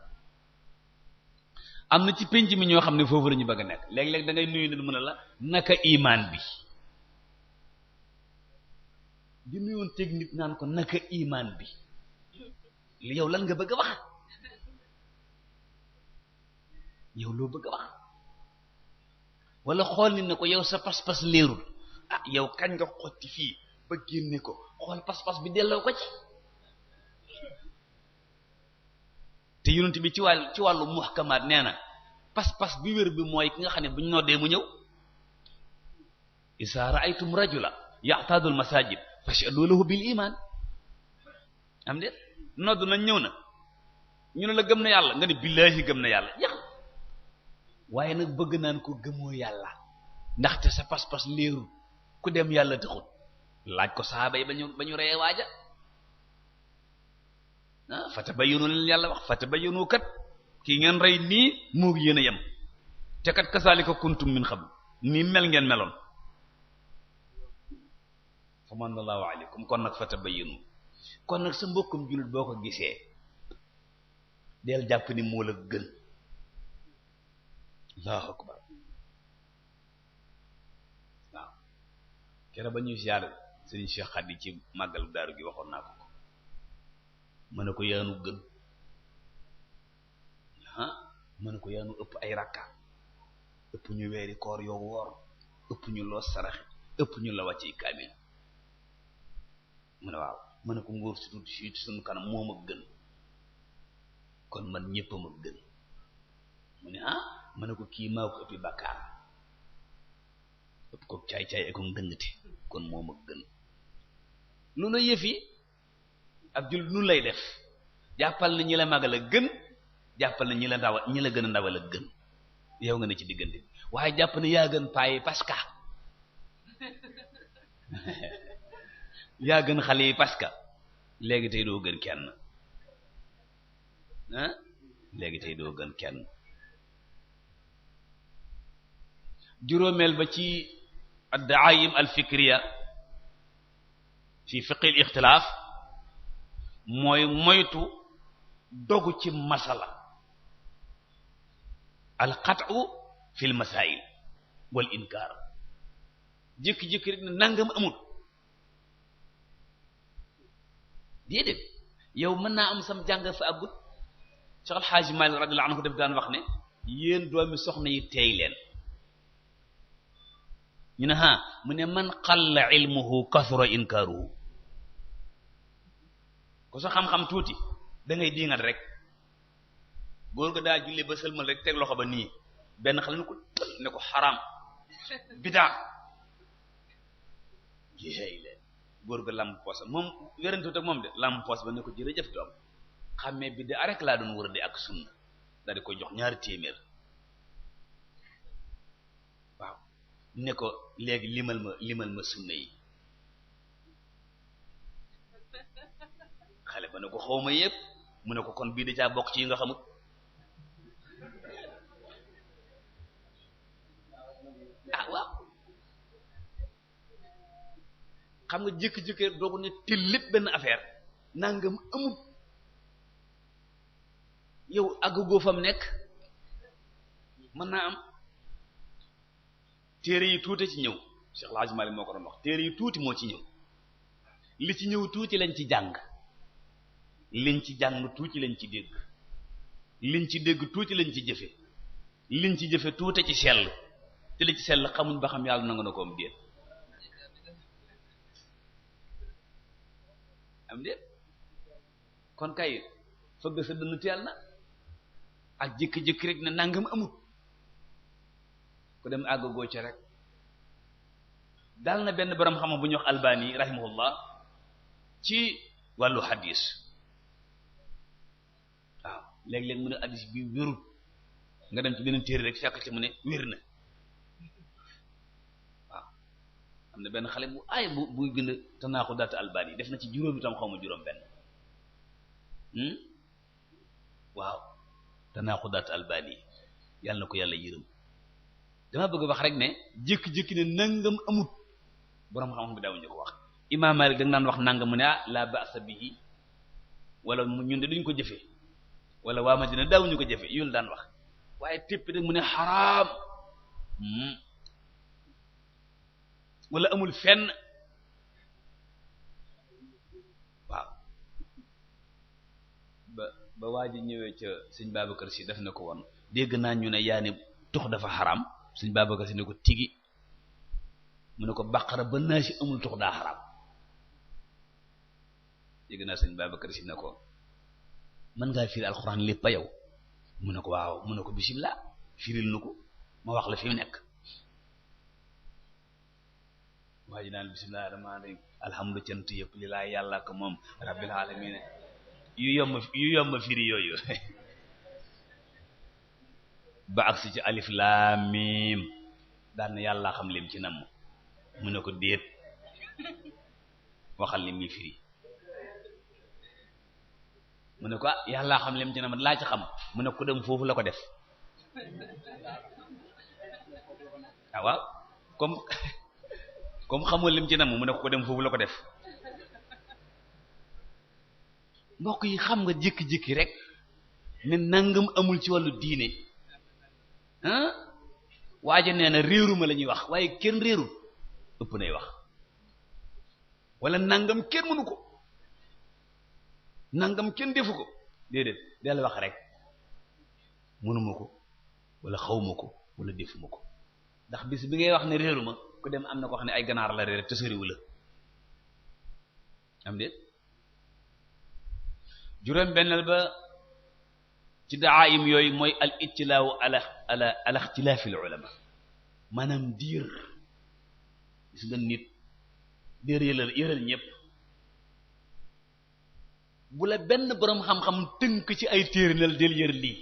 am na ci penc mi ñoo xam ne foofu la ñu bëgg a nekk léeg-léeg da ngay nuyu nit mën a la naka imaan bi di nuyoon teg nit naan ko naka imaan bi li yow lan nga bëgg a wax yow loo bëgg a wax wala xool nit ne ko yow sa pas-pas leerul ah yow kañ nga xotti fii ba génne ko xool pas-pas bi delloo ko ci te yonent bi ci wàllu muhkamaat nee na pas-pas bi wér bi mooy ki nga xam ne bu ñu noddee mu ñëw isa ra'aytum rajula ya'tadu al-masajid fashhadu lahu bil iman am de nodd na ñëw na ñu ne la gëm na yàlla nga ne billaahi gëm na yàlla jeex waaye nag bëgg naan ko gëmoo yàlla ndaxte sa pas-pas leerul ku dem yàlla taxut laaj ko sahaaba yi ba ñu reyee waaja fatabayyanu leen yàlla wax fatabayyanu kat kii ngeen rey nii moo yéen a yem te kat kasaalika kuntum min qabl nii mel ngeen meloon fa manallahu alaykum kon nag fatabayyanu kon nag sa mbokkum jullit boo ko gisee del jàpp ni moo la gën allahu akbar waaw kere ba ñuy siyaar Sëriñ Cheikh Khady ci màggal daaru gi waxoon naa ko mën na ko yaanu gën mën na ko yaanu ëpp ay rakka ëpp ñu weeri koor yoo woor ëpp ñu loo saraxe ëpp ñu la wàcce kaamil mu ne waaw mën na ko ngóor si tuuti si suñu kanam moom ak gën kon man ñëpp ma gën mu ne mën na ko kii maa ko ëppi bàkkaar ëpp ko caay-caay ak ko ngëngate kon moom ak gën loolu yëf yi ab jul nu lay def jàppal na ñi la magal a gën jàppal na ñi la gën a ndawal a gën yow nga ne ci diggante bi waaye jàpp na yaa gën payi parce que yaa gën xale yi parce que léegi tey doo gën kenn léegi tey doo gën kenn juróomeel ba ci ad-da'ayim al-fikriya fi fiqh al-ikhtilaf mooy moytu dogu ci masala al-qat'u fi al-masail wal inkar jékki-jékki rek ne nangam amul déedéet yow mën naa am sam jàng fa agut Cheikh Al Hadj Malick radiyallahu anhu def daan wax ne yéen doomi soxna yi teey leen ñu ne mu ne man qalla ilmuhu kathura inkaruhu ko sa xam-xam tuuti da ngay diingat rek góor ga daa julli ba sëlmal rek teg loxo ba nii benn xale ne ko xaraam bidaa jey leen góor ga lamb poos moom wérantut ak moom de lamb poos ba ne ko jërëjëf doom xàmmee bi de arek laa doon wër de ak sunna daal di ko jox 2 téeméer waaw ne ko léegi limal ma sunna yi xale ba ne ko xawma yépp mu ne ko kon bii da caa bokk ci yi nga xamut ah waaw xam nga jékki-jékki doo ko ne te lépp benn affaire nangam amut yow àggagoo fam nekk mën naa am téere yi tuuti ci ñëw Cheikh El Hadj Malick moo ko doon wax téere yi tuuti moo ci ñëw li ci ñëw tuuti lañ ci jàng liñ ci jàng tuuti lañ ci dégg liñ ci dégg tuuti lañ ci jëfe liñ ci jëfe tuuti ci sell te li ci sell xamuñ ba xam yàlla nangu na ko am déet am déet kon kay fëgg sa dënn teel na ak jékki-jékki rek ne nangam amut ku dem àgg goo ca rek dal na benn borom xam bu ñuy wax Albani rahimahullah ci wàllu hadis waaw léeg-léeg mu ne hadis bi wérut nga dem ci beneen téere rek fekk ci mu ne wér na waaw am na benn xale bu ay buy bind tanaaxudaat Albani def na ci juróomi tam xaw ma juróom benn waaw tanaaxudaat Albani yàlla na ko yàlla yërëm dama bëgg wax rek ne jékki-jékki ne nangam amut borom xam-xam bi daawuñu ko wax Imaam Maalik da nga naan wax nangam mu ne ah la ba'sa bihi wala ñun de duñ ko jëfe wala waa Madina daawuñu ko jëfe yooyu daan wax waaye tépp rek mu ne xaraam wala amul fenn waaw ba waa ji ñëwee ca sëñ Babacar Si def na ko woon dégg naa ñu ne yaa ne tux dafa xaraam sëñ Babacar Si ne ko tigi mu ne ko baqara ba naa si amul tux daa xaraam dégg naa sëñ Babacar Si ne ko mën ngaa firi alxuraan lépp a yow mu ne ko waaw mu ne ko bismillah firil nu ko ma wax la fi mu nekk waa ji naan bismillah rahmaani rahiim alhamdu cant yëpp li laa yàlla ko moom rabbil alamin yu yomb firi yooyu ba agsi ci alif laam miim daan na yàlla xam lim ci namm mu ne ko déet waxal li muy firi mu ne ko ah yàlla xam lim ci namm laa ci xam mu ne ko dem foofu la ko def ah waaw comme xamul lim ci namm mu ne ko dem foofu la ko def mbokk yi xam nga jékki-jékki rek ne nangam amul ci wàllu diine waaja nee na réeruma la ñuy wax waaye kenn réerul ëpp nay wax wala nangam kenn mënu ko nangam kenn defu ko déedéet del wax rek mënuma ko wala xawma ko wala defuma ko ndax bis bi ngay wax ne réeruma ku dem am na ko wax ne ay ganaar la réer te soriwu la am déet juróom benneel ba ci daayim yooyu mooy al ittilaawu ala ixtilaafi al ulama maanaam diir gis nga nit diir yëral ñëpp bu la benn boroom xam-xam tënk ci ay téere nal del yër lii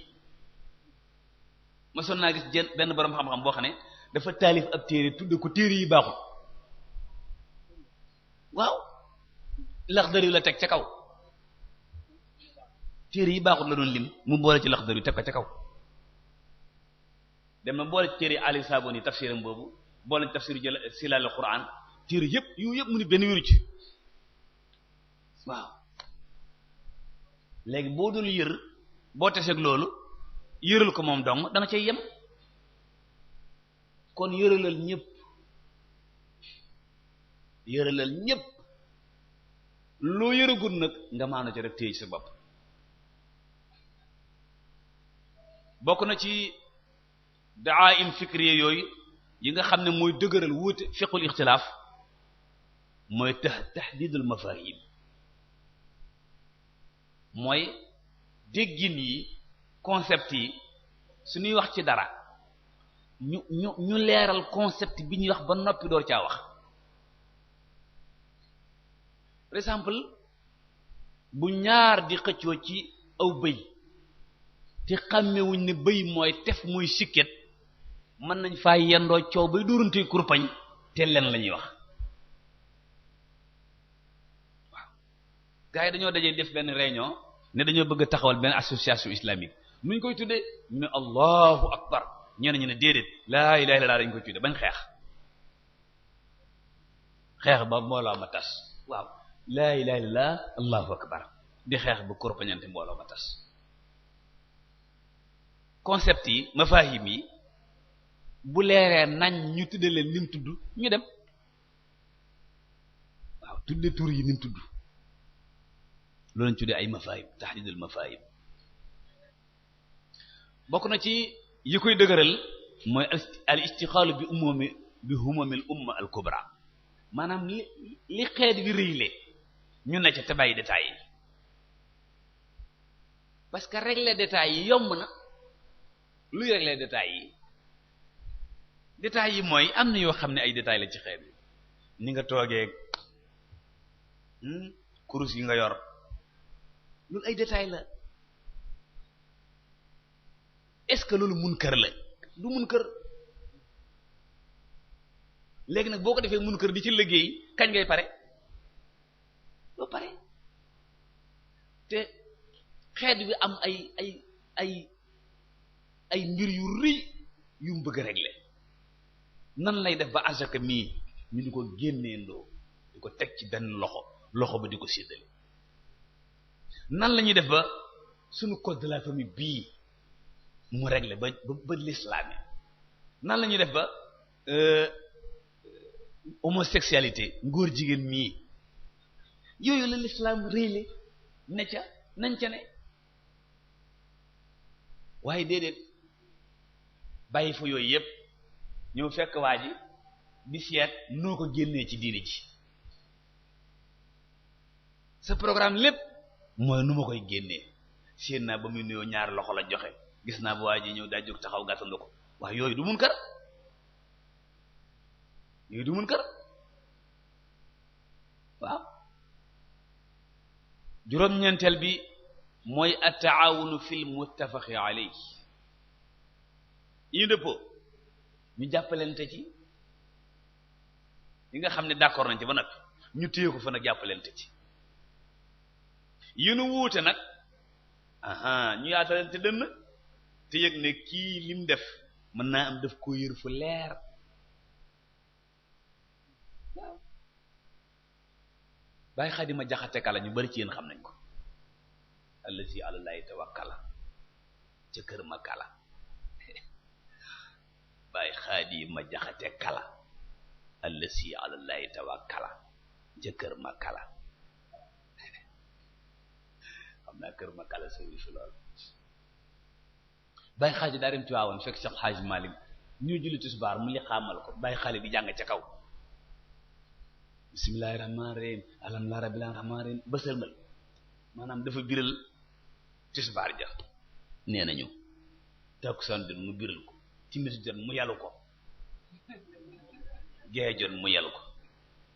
ma son naa gis benn boroom xam-xam boo xam ne dafa taalif ab téere tudde ko téere yi baaxul waaw Laxdari la teg ca kaw téere yi baaxul la doon lim mu boole ci Laxdari teg ko ca kaw dem na boole ci téere yi Ali Sabuni tafsiram boobu boole ci tafsir Silaal Qur'an téere yëpp yu yëpp mu ni benn wéru ci waaw léegi boo dul yër boo teseeg loolu yëral ko moom dong da nga cay yem kon yëralal ñépp loo yëragul nag nga maanu ci rek téye ci sa bopp bokk na ci da'aim fikriya yooyu yi nga xam ne mooy dëgëral wuute fiqhul ixtilaaf mooy tahdidul mafahim mooy déggin yi concept yi suñuy wax ci dara ñu leeral concept bi ñuy wax ba noppi door caa wax par exemple bu ñaar di xëccoo ci aw bëy te xàmmewuñ ne bëy mooy tef mooy sikket mën nañ faa yendoo coow bay dóorante kurpañ te leen la ñuy wax waaw gars yi dañoo dajee def benn réunion ne dañoo bëgg a taxawal benn association islamique nuñ koy tuddee ñu ne allahu akbar ñenn ñu ne déedéet laa ilaha illallah dañ koy tuddee bañ xeex ba mbooloo ma tas waaw laa ilaha illallah allahu akbar di xeex ba kurpañante mbooloo ma tas concept yi mafahim yi bu leeree nañ ñu tudde leen lim tudd ñu dem waaw tudde tur yi lim tudd loolu lañ tuddee ay mafahim tahdidul mafahim bokk na ci yi koy dëgëral mooy al istixaalu bi humamil umma al kubra maanaam li xeet bi rëyle ñu ne ca te bàyyi détails yi parce que régler détails yi yomb na luy régler détails yi mooy am na yoo xam ne ay détails la ci xeet bi ni nga toogee kurus yi nga yor loolu ay détails la est-ce que loolu munkar la du munkar léegi nag boo ko defee munkar di ci liggéey kañ ngay pare doo pare te xeet bi am ay mbir yu rëy yu mu bëgg a régler nan lay def ba asaka mii ñu di ko génneendoo di ko teg ci benn loxo ba di ko séddale nan la ñuy def ba suñu code de la famille bii mu régler ba l'islam nan la ñuy def ba homosexualité ngóor jigéen mii yooyu la l'islam réyle ne ca nañ ca ne waaye déedéet bàyyi fa yooyu yépp ñëw fekk waa ji di seet noo ko génnee ci diine ji sa programme lépp mooy nu ma koy génnee séen naa ba muy nuyoo ñaar loxo la joxe gis naa ba waa ji ñëw daa jóg taxaw gàttandu ko waaye yooyu du munkar waaw juróom-ñeenteel bi mooy at-taawunu fil muttafaqi alayhi yi dëppoo ñu jàppalante ci yi nga xam ne d'accord nañ ci ba nag ñu téye ko fa nag jàppalante ci yi nu wuute nag ñu yaatalante dënn te yëg ne kii lim def mën naa am def ko yër fu leer waaw bàyyi Xaadima Jaxate Kala ñu bari ci yéen xam nañ ko allazi ala llahi tawakkala ca kër ma kala bàyyi Xaadima Jaxate Kala allazi ala llahi tawakkala ca kër ma kala xam naa kër ma kala sori fi lool bàyyi xaaji daa dem Tiwaawan fekk Cheikh Hadj Malick ñu julli tisbaar mu li xaamal ko bàyyi xale di jàng ca kaw bismillahir rahmanir rahim alhamdulillahi rabbil alamin ba sëlmal maanaam dafa biral tisbaar ja nee nañu takkusaan jot mu biral ko timis jot mu yalu ko gee jot mu yalu ko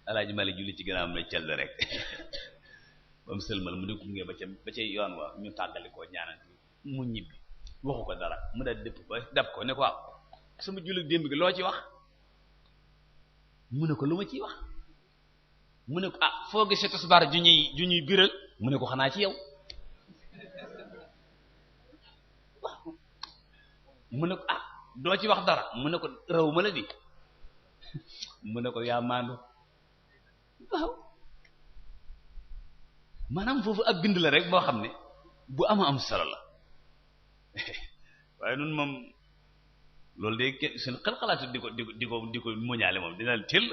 Alaaji Malick julli ci gënaam la cell rek ba mu sëlmal mu di ko ngee ba ca yoon wa ñu tàggali koo ñaanal mu ñibbi waxu ko dara mu daal dëpp ba dab ko ne ko waaw sama julli démb gi loo ci wax mu ne ko lu ma ciy wax mu ne ko foo gisee tisbaar ju ñuy biral mu ne ko xanaa ci yow mu ne ko doo ci wax dara mu ne ko raw ma la di mu ne ko yaa maandu waaw maanaam foofu ab bind la rek boo xam ne bu am solo la waaye nun moom loolu de seen xalaatu di ko moñaale moom dina teel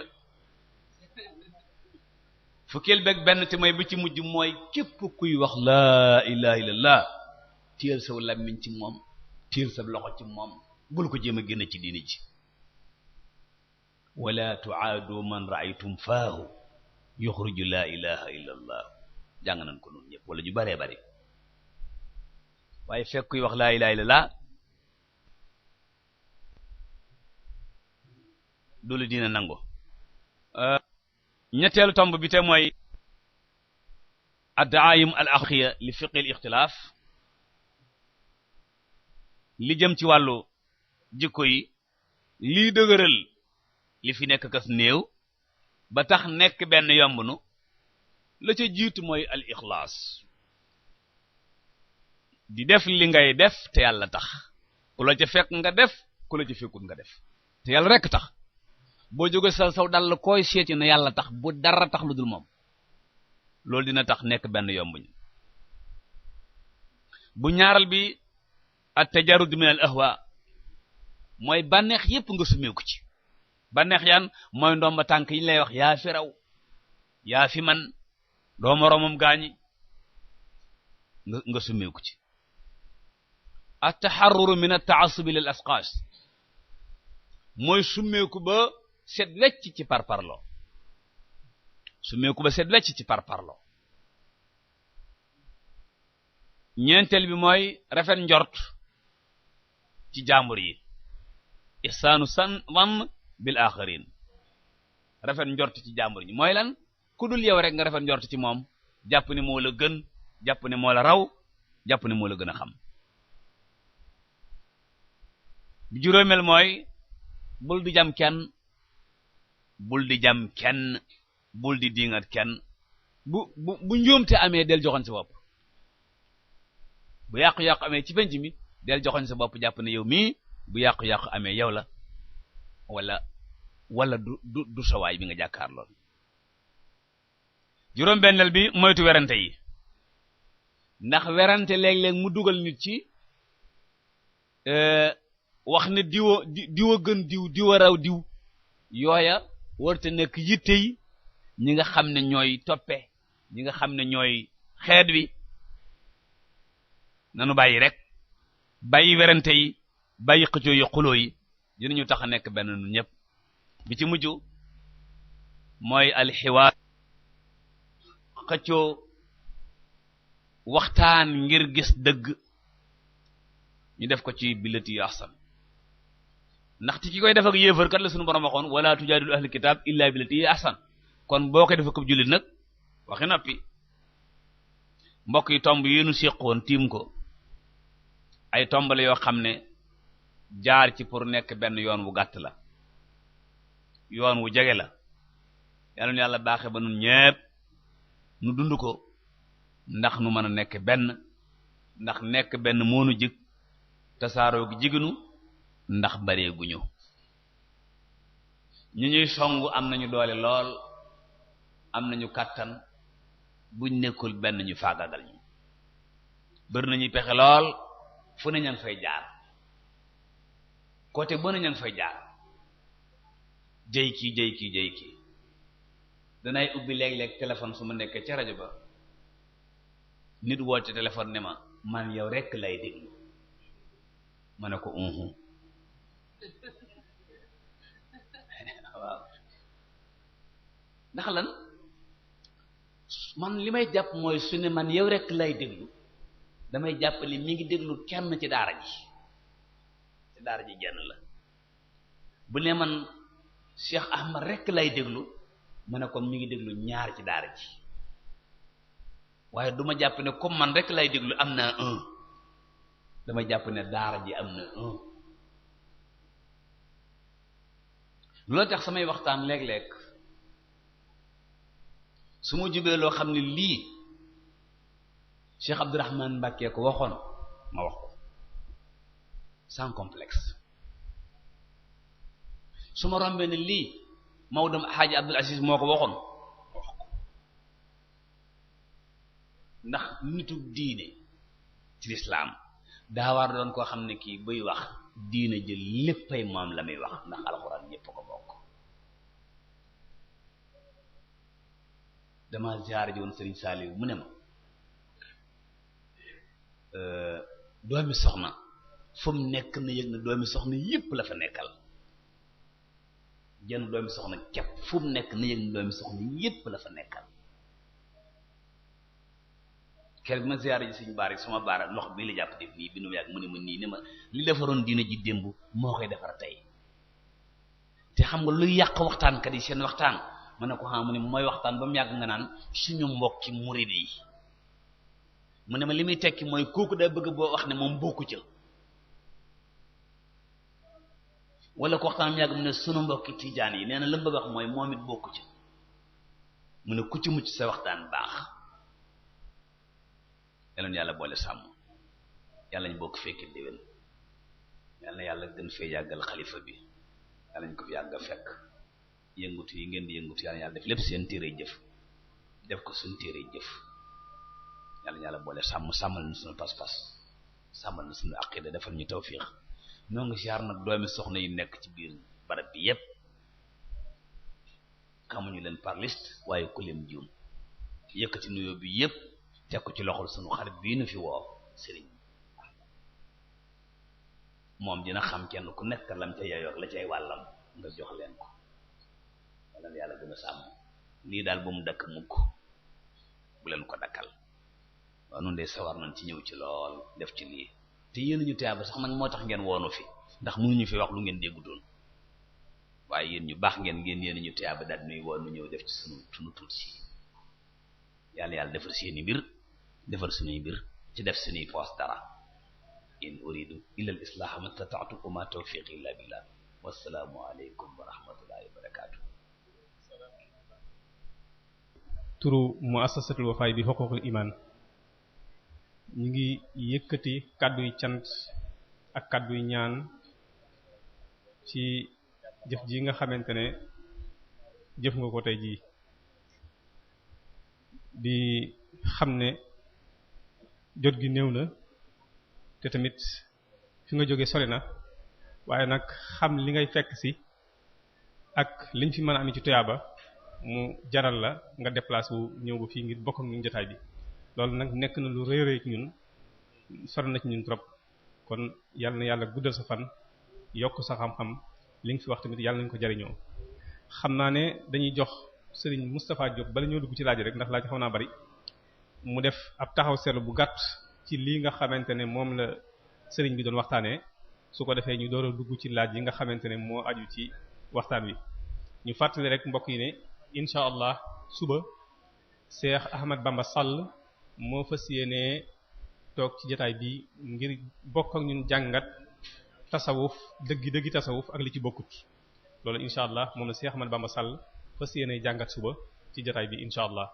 fukkeel beeg benn te mooy bi ci mujj mooy képp kuy wax laa ilaha illallah téel sa làmmiñ ci moom téel sa loxo ci moom bul ko jéem a génn ci diini ji wala tuaadu man raaytum faahu yuxriju laa ilaha illallah jàng nañ ko noonu ñëpp wala ñu baree bari waaye fekk kuy wax laa ilaha illallah doolu dina nango ñetteelu tomb bi te mooy ad-da'aim al-akhiya li fiqh al-ikhtilaf li jëm ci wàllu jikko yi lii dëgëral li fi nekk kas néew ba tax nekk benn yombnu la ca jiitu mooy al ixlaas di def li ngay def te yàlla tax ku la ca fekk nga def ku la ca fekkut nga def te yàlla rekk tax boo jóge sa saw dal koy seeti na yàlla tax bu dara tax lu dul moom loolu dina tax nekk benn yombuñ bu ñaaral bi at tajarrud min al ahwa mooy bànneex yépp nga sumeeku ci bànneex yaan mooy ndomba tànk yi lay wax yaa fi raw yaa fi man doo moroomam gaañi nga sumeeku ci at taharrur min at ta'assub lil asqas mooy sumeeku ba set wecc ci parparlo sumeeku ba set wecc ci parparlo ñeenteel bi mooy rafet njort ci jaambur yi ihsaanu wan bil akharin rafet njort ci jaambur ñi mooy lan ku dul yow rek nga rafet njort ci moom jàpp ne moo la gën jàpp ne moo la raw jàpp ne moo la gën a xam bi juróomeel mooy bul di jam kenn bul di jam kenn bul di diingat kenn bu njuumte amee del joxoon sa bopp bu yàqu-yàqu amee ci penc mi del joxoon sa bopp jàpp ne yow mii bu yàqu-yàqu amee yow la wala du sawaay bi nga jàkkaar lool juróom-benneel bi moytu werante yi ndax werante léeg-léeg mu dugal nit ci wax ne diwa gën diwa raw diw yooya warta nekk yitte yi ñi nga xam ne ñooy toppe ñi nga xam ne ñooy xeet wi nanu bàyyi rek bàyyi werante yi bàyyi xëccoo yi xuloo yi dinañu tax a nekk benn nu ñëpp bi ci mujj mooy alxiwaar xëccoo waxtaan ngir gis dëgg ñu def ko ci billati yu ahsan ndaxte ki koy def ak yéefar kat la suñu borom waxoon wala tujaadilu ahli kitaab illa billati yu ahsan kon boo koy def ak jullit nag waxi noppi mbokk yi tomb yi nu séqoon tiim ko ay tombale yoo xam ne jaar ci pour nekk benn yoon wu gàtt la yoon wu jege la yàlla nu yàlla baaxe ba nun ñépp nu dund ko ndax nu mën a nekk benn ndax nekk benn moonu jig tasaaroo gi jiginu ndax baree gu ñu ñuy songu am nañu doole lool am nañu kàttan buñ nekkul benn ñu faagagal ñu bër nañuy pexe lool fu ne ña ngi fay jaar côté boo ne ña ngi fay jaar jëy kii danay ubbi léeg-léeg téléphone su ma nekkee ca rajo ba nit woote téléphone ne ma man yow rekk lay déglu ma ne ko waaw ndax lan man li may jàpp mooy su ne man yow rekk lay déglu damay jàpp li mi ngi déglu kenn ci daara ji jenn la bu ne man Cheikh Ahmad rekk lay déglu ma ne comme mi ngi déglu ñaar ci daara ji waaye duma jàpp ne comme man rekk lay déglu am naa un damay jàpp ne daara ji am na un loolu tax samay waxtaan léeg-léeg su ma jubee loo xam ne lii Cheikh Abdourahmane Mbacké ko waxoon ma wax ko sans complexe su ma rombee ne lii Maodo Hadji Abdoul Aziz moo ko waxoon ma wax ko ndax nitu diine ci lislaam daa war doon koo xam ne kii buy wax diine jël léppay moom la muy wax ndax alxuraan ñépp ko bokk dama ziyaare ji woon Serigne Saliou mu ne ma doomi soxna fu mu nekk na yëg na doomi soxna yépp la fa nekkal jenn doomi soxna kepp fu mu nekk na yëg na doomi soxna yépp la fa nekkal keroog ma ziyaare ji Serigne Bara sama baara loxo bii la jàpp def nii bi nu yàgg mu ne ma nii ne ma li defaroon diina ji démb moo koy defar tey te xam nga luy yàq waxtaankat yi seen waxtaan ma ne ko xam mu ne mooy waxtaan ba mu yàgg nga naan suñu mbokki murid yi mu ne ma li muy tekki mooy kooku daa bëgg boo wax ne moom bokku ca wala ko waxtaan yàgg mu ne sunu mbokki tijaan yi nee na la mu bëgg wax mooy moom it bokku ca mu ne ku ci mucc sa waxtaan baax yàlla yàlla boole sàmm yàlla ñu bokk fekki déwén yàlla yàlla gën fee yàggal xalifa bi yàlla ñu ko fi yàgg fekk yëngutu yi ngeen di yëngutu yàlla def lépp seen téere jëf def ko suñu téere jëf yàlla boole sàmmal na suñu pas-pas sàmmal na suñu aqida defal ñu tawfiix ñoo ngi siyaar nag doomi soxna yi nekk ci biir barab bi yépp xamuñu leen par liste waaye ku leen juum yëkkati nuyoo bi yépp teg ko ci loxol suñu xarit bii nu fi woo sëriñ moom dina xam kenn ku nekk lam ca yayoog la cay wàllam nga jox leen ko wala yàlla gën a sàmm lii daal bu mu dakk mukk bu leen ko dakkal waaw nun de sawar nañ ci ñëw ci lool def ci lii te yéen ñu teeba sax nag moo tax ngeen woonu fi ndax mënuñu fi wax lu ngeen déggutoon waaye yéen ñu baax ngeen yéen ñu teeba daal nuy woonu ñëw def ci sunu tuut si yàlla defar seeni mbir defar suñuy mbir ci def suñuy poos dara in uridu illa al islaha ma stata'tu wa ma tawfiqi illa billah wassalaamu alaykum wa rahmatullahi wa barakatuh turu muassasatul Wafa bi huququl iman ñu ngi yëkkati kàddu yu cant ak kàddu yu ñaan ci jëf ji nga xamante ne jëf nga ko tey jii di xam ne jot gi néew na te tamit fi nga jóge sori na waaye nag xam li ngay fekk si ak liñ fi mën a am ci tuyaaba mu jaral la nga déplacé wu ñëw ba fii ngir bokk ak ñun jotaay bi loolu nag nekk na lu rëy rëy ci ñun sori na ci ñun trop kon yàlla na yàlla guddal sa fan yokk sa xam-xam li nga fi wax tamit yàlla nañu ko jariñoo xam naa ne dañuy jox Serigne Moustapha Diop bala ñoo dugg ci laaj rek ndax laaj xaw naa bari mu def ab taxaw seetlu bu gàtt ci lii nga xamante ne moom la Serigne bi doon waxtaanee su ko defee ñu door a dugg ci laaj yi nga xamante ne moo aju ci waxtaan wi ñu fàttali rek mbokk yi ne incha allah suba Cheikh Ahmad Bamba Sall moo fas yéenee toog ci jotaay bi ngir bokk ak ñun jàngat tasawuf dëggi tasawuf ak li ci bokkut loolu incha allah moom la Cheikh Ahmad Bamba Sall fas yéenee jàngat suba ci jotaay bi incha allah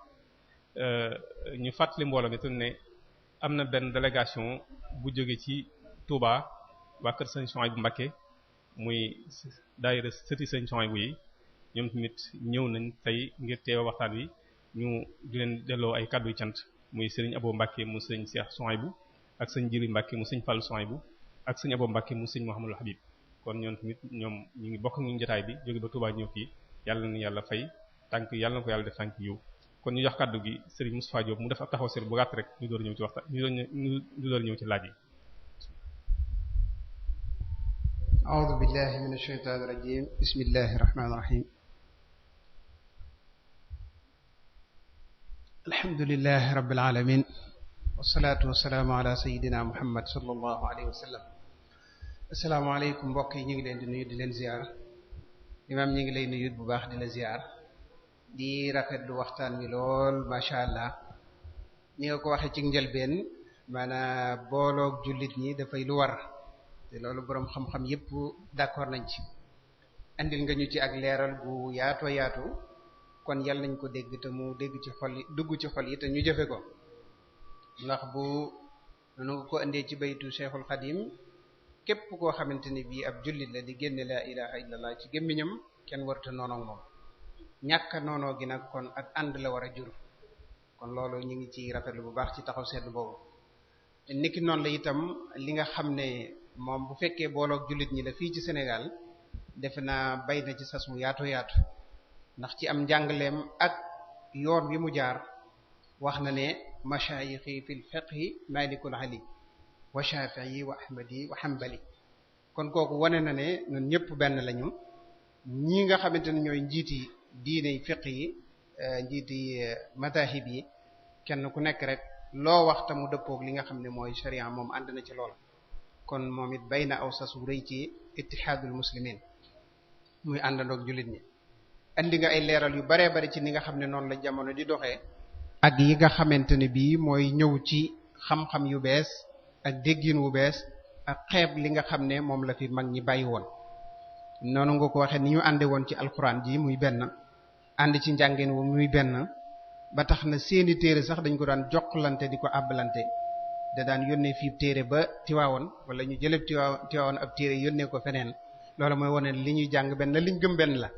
ñu fàttali mbooloo mi ne am na benn délégation bu jóge ci Touba waa kër Sëriñ Souhaïbou Mbacké muy daayira sëti Sëriñ Souhaïbou yi ñoom tamit ñëw nañ tey ngir teewa waxtaan wi ñu di leen delloo ay kàddu yu cant muy Sëriñ Abo Mbacké mu Sëriñ Cheikh Souhaïbou ak Sëriñ Jili Mbacké mu Sëriñ Fall Souhaïbou ak Sëriñ Abo Mbacké mu Sëriñ Mouhamadou Habib kon ñoom tamit ñoom ñu ngi bokk ñu jotaay bi jóge ba Touba ñëw fii yàlla na yàlla fay tànk yàlla na ko yàlla def tànk yiw kon ñu jox kàddu gi Serigne Moustapha Diop mu def ab taxaw seetlu bu gàtt rek ñu door ñëw ci waxtaan ñu door ñëw ci laaj yi. a'uuzu billahi minash shaytaanir rajiim bismillahir rahmaanir rahiim. alhamdulillahi rabbil aalamiin wassalaatu wassalaamu ala sayyidina Muhammad sallallahu alayhi wa sallam. assalaamu alaykum mbokk yi ñu ngi leen di nuyu di leen ziar imaam ñu ngi lay nuyu bu baax di la ziar. di rafetlu waxtaan wi lool macha allah ñi nga ko waxee ci njëlbeen maanaam booloog jullit ñi dafay lu war te loolu boroom xam-xam yépp d'accord nañ ci andil nga ñu ci ak leeral gu yaatoo yaatu kon yal nañ ko dégg te mu dégg ci xol yi dugg ci xol yi te ñu jëfe ko ndax bu nu nga ko indee ci baytu Cheikhul Khadim képp koo xamante ni bii ab jullit la di génne la ilaha illallah ci gémmiñam kenn warta noonoog moom ñàkk noonoo gi nag kon ak ànd la war a jur kon loolu ñu ngi ci rafetlu bu baax ci taxaw seetlu boobu niki noonu la itam li nga xam ne moom bu fekkee booloog jullit ñi la fii ci Sénégal defe naa bay na ci sas mu yaatu yaatu ndax ci am njàngaleem ak yoon wi mu jaar wax na ne mashayikhi fil fiqhi malikul ali wa shafi'i wa ahmadi wa hanbali kon kooku wane na ne ñun ñëpp benn lañu ñi nga xamante ne ñooy njiiti diine fiq yi njiiti madahib yi kenn ku nekk rek loo wax te mu dëppoog li nga xam ne mooy sharia moom ànd na ci loola kon moom it bay na aw sasu rëy ci ittihaadul muslimin muy àndandoog jullit ñi andi nga ay leeral yu baree bari ci ni nga xam ne noonu la jamono di doxee ak yi nga xamante ne bii mooy ñëw ci xam-xam yu bees ak déggin wu bees ak xeeb li nga xam ne moom la fi mag ñi bàyyi woon noonu nga ko waxee ni ñu ànde woon ci alxuraan ji muy benn ànd ci njàngin wu muy benn ba tax na seeni téere sax dañ ko daan jokkalante di ko àbbalante da daan yónnee fii téere ba Tiwaawoon wala ñu jëleb Tiwaawoon ab téere yónnee ko feneen loolu mooy wane li ñuy jàng benn liñ gëm benn la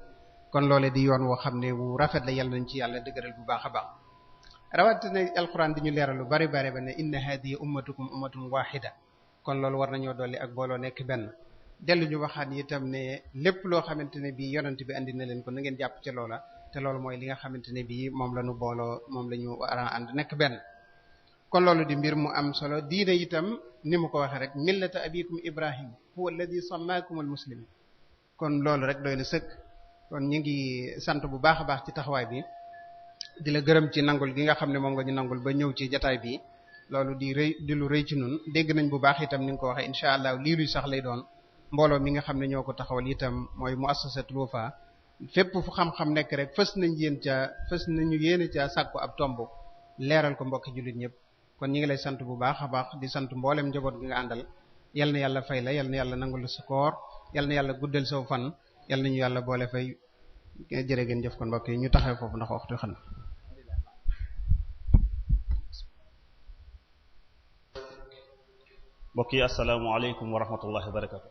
kon loole di yoon woo xam ne wu rafet la yàlla nañ ci yàlla dëgëral bu baax a baax rawatina alxuraan di ñu leeral lu bari bari ba ne inna hadihi ummatukum ummatun wahida kon loolu war nañoo dolli ak booloo nekk benn dellu ñu waxaat itam ne lépp loo xamante ne bii yonent bi andi na leen ko na ngeen jàpp ci loola te loolu mooy li nga xamante ne bii moom la ñu booloo moom la ñu war a ànd nekk benn kon loolu di mbir mu am solo diine itam ni mu ko waxee rek millata abikum ibrahim huwa alladhi sammakumul muslimin kon loolu rek doy na sëkk kon ñu ngi sant bu baax a baax ci taxawaay bi di la gërëm ci nangul gi nga xam ne moom nga ñu nangul ba ñëw ci jataay bi loolu di lu rëy ci nun dégg nañ bu baax itam ni nga ko waxee incha allah lii luy sax lay doon mbooloo mi nga xam ne ñoo ko taxawal itam mooy muassasatul Wafa fépp fu xam-xam nekk rek fës nañu yéene ca sàkku ab tomb leeral ko mbokki jullit ñëpp kon ñi ngi lay sant bu baax a baax di sant mboolem njaboot gi nga àndal yal na yàlla fay la yal na yàlla nangul la sa koor yal na yàlla guddal saw fan yal nañu yàlla boole fay jërë ngeen jëf kon mbokk yi ñu taxaw foofu ndax waxtu xam na mbokk yi assalaamu aleykum wa rahmatullahi wa barakatu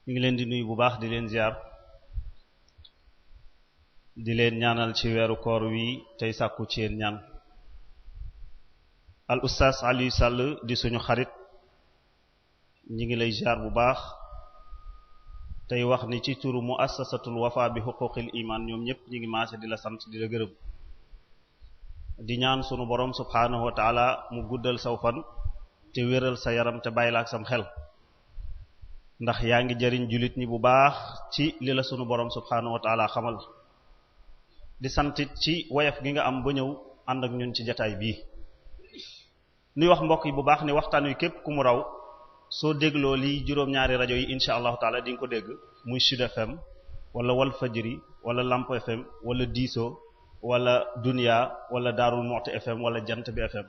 ñu ngi leen di nuyu bu baax di leen ziar di leen ñaanal ci weeru koor wi tey sàkku ci yéen ñaan al ustaas Aliou Sall di suñu xarit ñi ngi lay ziar bu baax tey wax ni ci turu muassasatul Wafa bi huquqil iman ñoom ñëpp ñi ngi maase di la sant di la gërëm di ñaan sunu borom subhaanahu wa taala mu guddal saw fan te wéral sa yaram te bàyyi la ak sam xel ndax yaa ngi jëriñ jullit ñi bu baax ci li la sunu borom subhaanahu wa taala xamal di santit ci woyof gi nga am ba ñëw ànd ak ñun ci jataay bii nuy wax mbokk yi bu baax ni waxtaan wi képp ku mu raw soo dégloo lii juróom-ñaari rajo yi insha allahu taala di nga ko dégg muy Sud FM wala Walfajri wala Lamp FM wala Diso wala Dunya wala Darou Moukhty FM wala Jant bi FM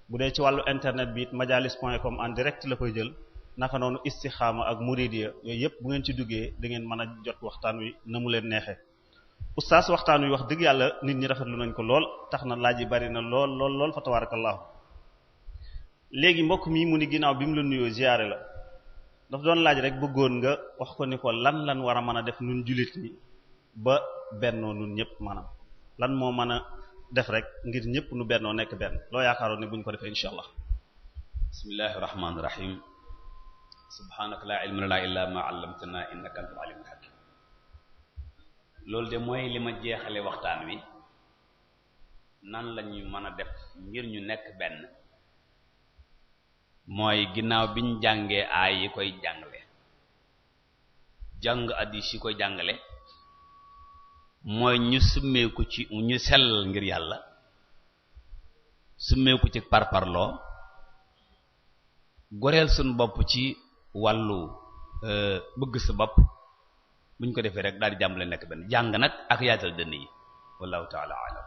bu dee ci wàllu internet bi it majalis.com en direct la koy jël naka noonu Istikhama ak Mouridiya yooyu yëpp bu ngeen ci duggee da ngeen mën a jot waxtaan wi na mu leen neexee oustaz waxtaan wi wax dëgg yàlla nit ñi rafetlu nañ ko lool tax na laaj yi bari na lool fa tabarakallahu léegi mbokk mi mu ni ginnaaw bi mu la nuyoo ziyaare la daf doon laaj rek bëggoon nga wax ko ni ko lan war a mën a def nun jullit ñi ba bennoo nun ñëpp maanaam lan moo mën a def rek ngir ñëpp nu bennoo nekk benn loo yaakaaroon ne bu ñu ko defee insha allah bismillahir rahmanir rahim subhanaka la ilma lana illa ma 'allamtana innaka antal alimul hakim loolu de mooy li ma jeexale waxtaan wi nan lañu mën a def ngir ñu nekk benn mooy ginnaaw biñ jàngee aay yi koy jàngale jàng hadiis yi koy jàngale mooy ñu summeeku ci ñu sellal ngir yàlla summeeku ci parparloo goreel suñu bopp ci wàllu bëgg sa bopp buñ ko defee rek daal di jàmbale nekk benn jàng nag ak yaatal dënn yi wallahu ta'ala a'lam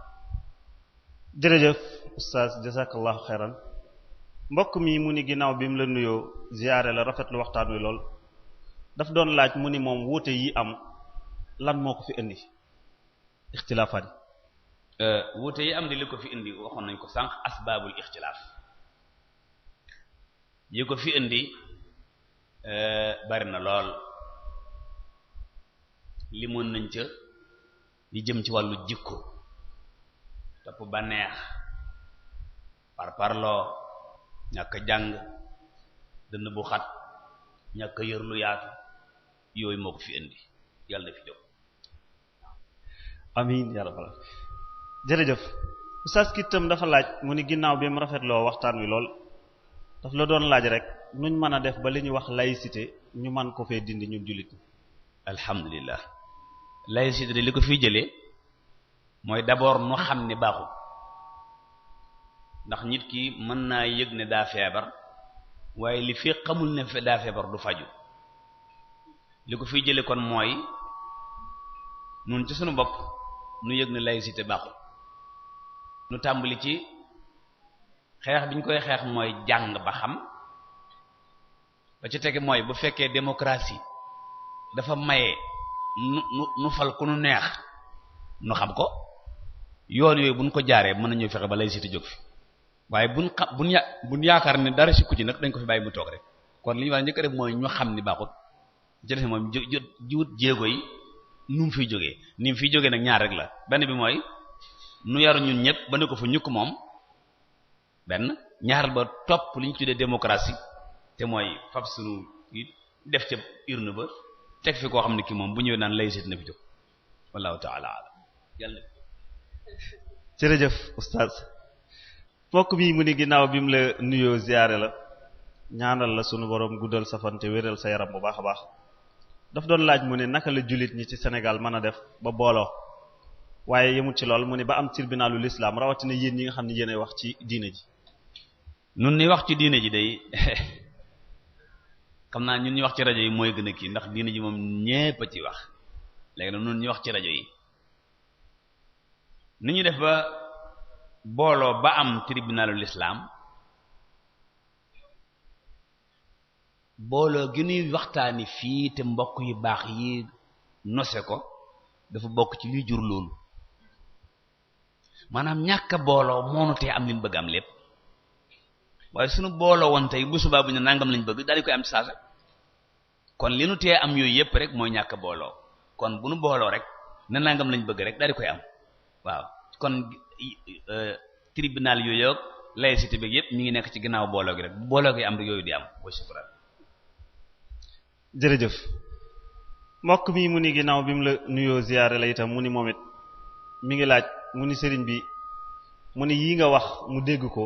jërëjëf oustaz jazakallahu xeyran mbokk mi mu ni ginnaaw bi mu la nuyoo ziyaare la rafetlu waxtaan wi lool daf doon laaj mu ni moom wuute yi am lan moo ko fi indi ixtilaafaat yi wuute yi am di li ko fi indi waxoon nañ ko sànq asbaabul ixtilaaf yi ko fi indi bari na lool limoon nañ ca yi jëm ci wàllu jikko topp bànneex parparloo ñàkk jàng dënn bu xat ñàkk yër lu yaatu yooyu moo ko fi indi yàlla na fi jóg amin ya rabbal jërëjëf oustaz kitam dafa laaj mu ni ginnaaw bi mu rafetloo waxtaan wi lool daf la doon laaj rek nuñ mën a def ba li ñuy wax laïcité ñu mën ko fee dindi ñun jullit ñi alhamdulillah laïcité de li ko fiy jëlee mooy d'abord nu xam ne baaxul ndax nit ki mën naa yëg ne daa feebar waaye li fi xamul ne daa feebar du faju li ko fiy jëlee kon mooy nun ci sunu bopp nu yëg ne laïcité baaxul nu tàmbali ci xeex bi ñu koy xeex mooy jàng ba xam ba ci tege mooy bu fekkee démocratie dafa maye nu fal ku nu neex nu xam ko yoon yooyu buñ ko jaaree mën nañu fexe ba laïcité jóg fi waaye buñ yaakaar ne dara sikku ci nag dañ ko fi bàyyi mu toog rek kon li ñu war a njëkk a def mooy ñu xam ni baaxut ci def moom jiwut jéego yi nu mu fiy jógee ni mu fiy jógee nag ñaar rek la benn bi mooy nu yaru ñun ñëpp ba ne ko fa ñukk moom benn ñaaral ba topp li ñu tuddee démocratie te mooy fab sunu def ca urne ba teg fi koo xam ne ki moom bu ñëwee naan laïcité na fi jóg wallahu ta'ala alam yàlla jërëjëf oustaz mbokk mi mu ni ginnaaw bi mu la nuyoo ziyaare la ñaanal la sunu borom guddal sa fan te wéral sa yaram bu baax a baax daf doon laaj mu ne naka la jullit ñi ci Sénégal mën a def ba booloo waaye yemut ci lool mu ne ba am tribunalul islam rawatina yéen ñi nga xam ne yéenay wax ci diine ji. nun ni wax ci diine ji day xam naa ñun ñi wax ci rajo yi mooy gën a kii ndax diine ji moom ñépp a ci wax léegi nag nun ñi wax ci rajo yi ni ñu def ba booloo ba am tribunalul islam booloo gi ñuy waxtaani fii te mbokk yu baax yi nose ko dafa bokk ci liy jur loolu maanaam ñàkk a booloo moonu tee am liñ bëgg am lépp waaye suñu booloo woon tey bu subaa bu ñu nangam lañ bëgg daal di koy am ci saasa kon li nu tee am yooyu yëpp rek mooy ñàkk a booloo kon bu nu booloo rek ne nangam lañ bëgg rek daal di koy am waaw kon tribunal yooyu ak laïcité bi yëpp mi ngi nekk ci ginnaaw booloo gi rek bu booloo gi am rek yooyu di am wa shukran jërëjëf mbokk mi mu ni ginnaaw bi mu la nuyoo ziyaare la itam mu ni moom it mi ngi laaj mu ni sëriñ bi mu ni yii nga wax mu dégg ko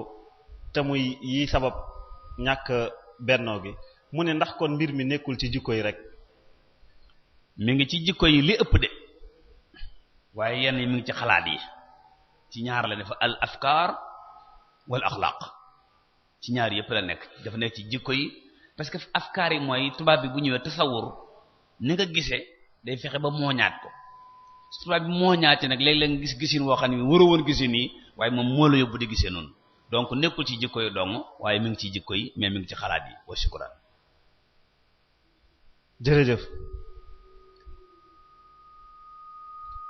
te muy yii sabab ñàkk bennoo gi mu ne ndax kon mbir mi nekkul ci jikko yi rek mi ngi ci jikko yi li ëpp de waaye yenn yi mi ngi ci xalaat yi ci ñaar la dafa al afkaar wal axlaaq ci ñaar yëpp la nekk dafa nekk ci jikko yi parce que afkaar yi mooy tubaab bi bu ñëwee tasawur ni nga gisee day fexe ba mooñaat ko tubaab bi mooñaate nag léeg-léeg nga gis gisin woo xam ne waroo woon gisin yi waaye moom moo la yóbbu di gisee noonu donc nekkul ci jikko yi dong waaye mi ngi ci jikko yi mais mi ngi ci xalaat yi wa shukran jërëjëf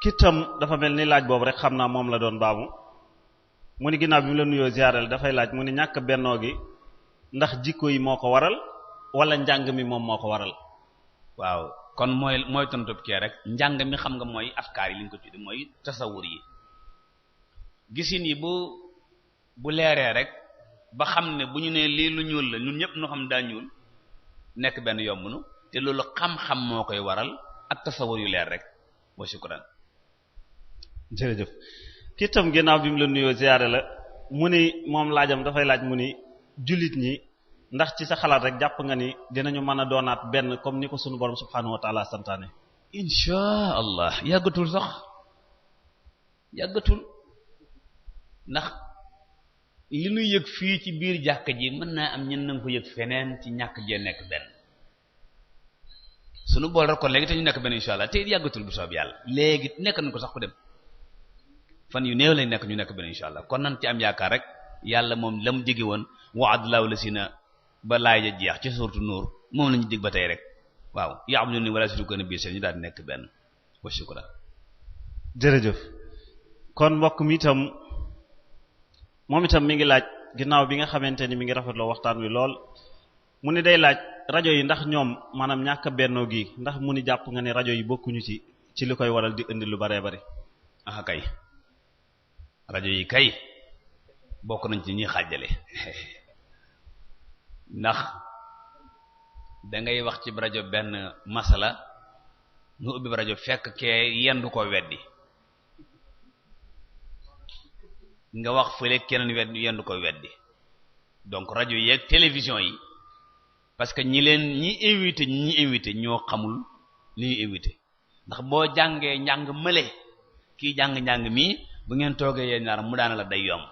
kitam dafa mel ni laaj boobu rek xam naa moom la doon baamu mu ni ginnaaw bi mu la nuyoo ziyaareel dafay laaj mu ni ñàkk bennoo gi ndax jikko yi moo ko waral wala njàng mi moom moo ko waral waaw kon mooy tontub kee rek njàng mi xam nga mooy afkaar yi li ñu ko tudde mooy tasawur yi gisin yi bu leeree rek ba xam ne bu ñu nee lii lu ñuul la ñun ñëpp ñu xam daa ñuul nekk benn yomb nu te loolu xam-xam moo koy waral ak tasawur yu leer rek wa shukran jërëjëf kii tam ginnaaw bi mu la nuyoo ziyaare la mu ni moom laajam dafay laaj mu ni jullit ñi ndax ci sa xalaat rek jàpp nga ni dinañu mën a doonaat benn comme ni ko sunu borom subhanahu wa ta'ala santaane insha allah yàggatul sax yàggatul ndax li nu yëg fii ci biir jàkk ji mën naa am ñen nanga ko yëg feneen ci ñàkk jee nekk benn sunu bool rek kon léegi te ñu nekk benn insha allah te yàggatul bu soob yàlla léegi nekk nañ ko sax ku dem fan yu néew lañ nekk ñu nekk benn insha allah kon nan ci am yaakaar rek yàlla moom la mu digge woon wa'adallahu lasina ba laay ja jeex ci suuratu nuur moom lañu dig ba tey rek waaw ya'buduni wala yushrikuna bi shay'an ñu daal di nekk benn wa shukran jërëjëf kon mbokk mi itam moom itam mi ngi laaj ginnaaw bi nga xamante ni mi ngi rafetloo waxtaan wi lool mu ni day laaj rajo yi ndax ñoom maanaam ñàkk bennoo gi ndax mu ni jàpp nga ne rajo yi bokkuñu ci li koy waral di indi lu baree bari aha kay rajo yi kay bokk nañ ci ñuy xàjjale ndax dangay wax ci rajo benn masala nga ubbi rajo fekk kee yendu ko weddi nga wax fële keneen yendu ko weddi donc rajo yi ak télévision yi parce que ñi invité ñoo xamul li ñuy invité ndax boo jàngee njàng mële kii jàng mii bu ngeen toogee yéen ñaar mu daana la day yomb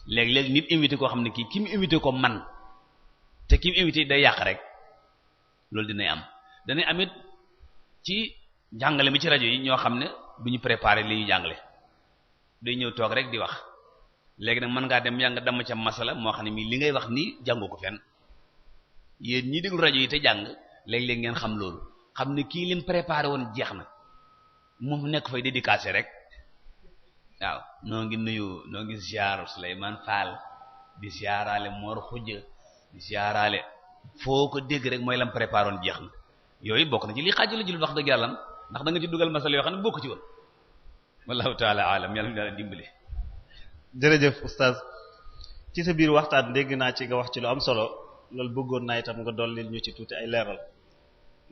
léegi nit invité koo xam ne ki mu invité ko man te ki mu invité day yàq rek loolu dinay am danay amit ci jàngale mi ci rajo yi ñoo xam ne du ñu préparer li ñu jàngale day ñëw toog rek di wax léegi nag mën ngaa dem yaa nga damm ca masala moo xam ne mii li ngay wax nii jàngu ko fenn yéen ñii déglu rajo yi te jàng léeg-léeg ngeen xam loolu xam ne kii lim préparé woon jeex na moom nekk fay dédicacé rek waaw noo ngi ziar Souleymane Fall di ziaraale Mor Khoudia di ziaraale foo ko dégg rek mooy lam préparé woon jeex na yooyu bokk na ci li xaajala jul wax dëgg yàlla ndax da nga ci dugal masala yoo xam ne bokk ci woon wallahu taala alam yàlla na dimbali. jërëjëf oustaz ci sa biir waxtaan dégg naa ci nga wax ci lu am solo loolu bëggoon naa itam nga dollil ñu ci tuuti ay leeral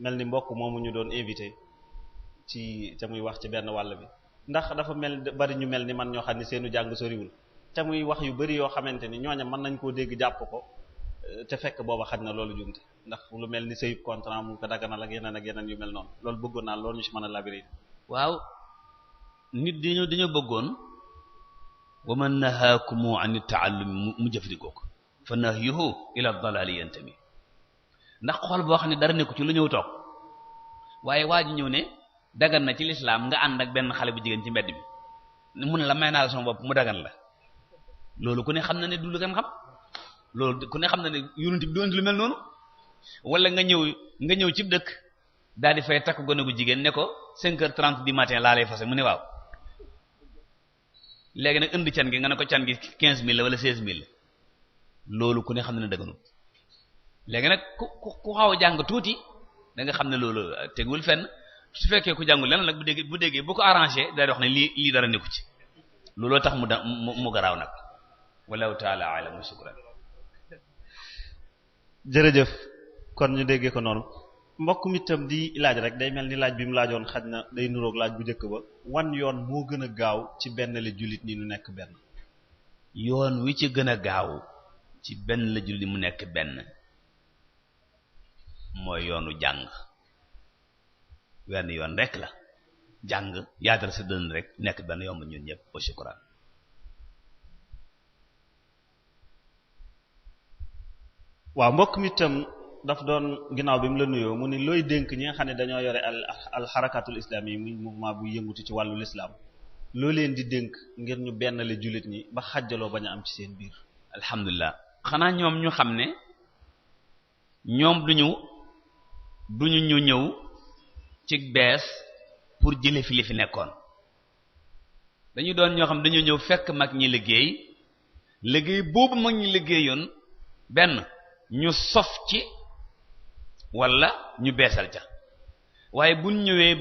mel ni mbokk moomu ñu doon invité ci te muy wax ci benn wàll bi ndax dafa bari ñu mel ni man ñoo xam ne seenu jàng soriwul te muy wax yu bari yoo xamante ni ñooña mën nañ koo dégg jàpp ko te fekk booba xaj na loolu jumte ndax lu mel ni sëyub contrat mu ko daganal ak yeneen yu mel noonu loolu bëggoon naa loolu ñu ci mën a labiré. waaw nit dañoo bëggoon wa man nahaakumu an ta'allum mu jëfandikoo ko fa nahyuhu ila dalali yantami ndax xool boo xam ne dara nekku ci lu ñëw toog waaye waa ji ñëw ne dagan na ci lislaam nga ànd ak benn xale bu jigéen ci mbedd bi mun la may naa la sama bopp mu dagan la loolu ku ne xam na ne du lu kenn xam loolu ku ne xam na ne yonent bi doon lu mel noonu wala nga ñëw ci dëkk daal di fay takk gone gu jigéen ne ko 5h30 du matin laa lay fase mu ne waaw léegi nag indi can gi nga ne ko can gi 15000 la wala 16000 loolu ku ne xam na ne dëgganul léegi nag ku xaw a jàng tuuti da nga xam ne loolu tegul fenn su fekkee ku jàngul lenn nag bu déggee bu ko arrangé day wax ne lii dara nekku ci looloo tax mu garaaw nag wallahu taala alam wa shukran. jërëjëf kon ñu déggee ko noonu mbokk mi itam di laaj rek day mel ni laaj bi mu laajoon xaj na day nuroog laaj bu njëkk ba wan yoon moo gën a gaaw ci benn la jullit ni nu nekk benn. yoon wi ci gën a gaaw ci benn la jullit mu nekk benn mooy yoonu jàng wenn yoon rek la jàng yaatal sa dënn rek nekk benn yomb ñun ñëpp wa shukran. waaw mbokk mi itam daf doon ginnaaw bi mu la nuyoo mu ni looy dénk ñi nga xam ne dañoo yore al xarakatul islami yi muy mouvement bu yëngutu ci wàllu lislaam loo leen di dénk ngir ñu benn la jullit ñi ba xàjjaloo bañ a am ci seen biir. alhamdulilah xanaa ñoom ñu xam ne ñoom duñu ñu ñëw ci bees pour jële fi li fi nekkoon dañu doon ñoo xam dañu ñëw fekk mag ñi liggéey boobu mag ñi liggéeyoon benn ñu sof ci wala ñu beesal ca waaye buñ ñëwee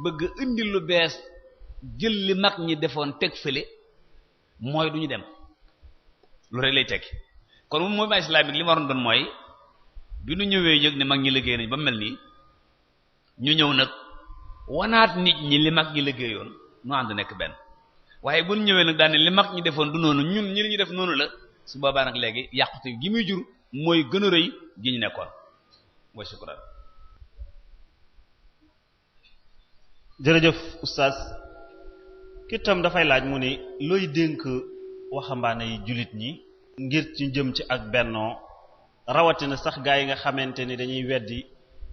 bëgg indi lu bees jël li mag ñi defoon teg fële mooy duñu dem lu rek lay tekki kon moom mooy islamique li ma waroon doon mooy bi ñu ñëwee yëg ne mag ñi liggéey nañ ba mel nii ñu ñëw nag wanaat nit ñi li mag ñi liggéeyoon nu ànd nekk benn waaye buñ ñëwee nag daane li mag ñi defoon du noonu ñun ñi li ñu def noonu la su boobaa nag léegi yàqute gi muy jur mooy gën a rëy gi ñu nekkoon wa shukran. jërëjëf oustaz ki tam dafay laaj mu ni looy dénk waxambaane yi jullit ñi ngir ci jëm ci ak bennoo rawatina sax gaa yi nga xamante ni dañuy weddi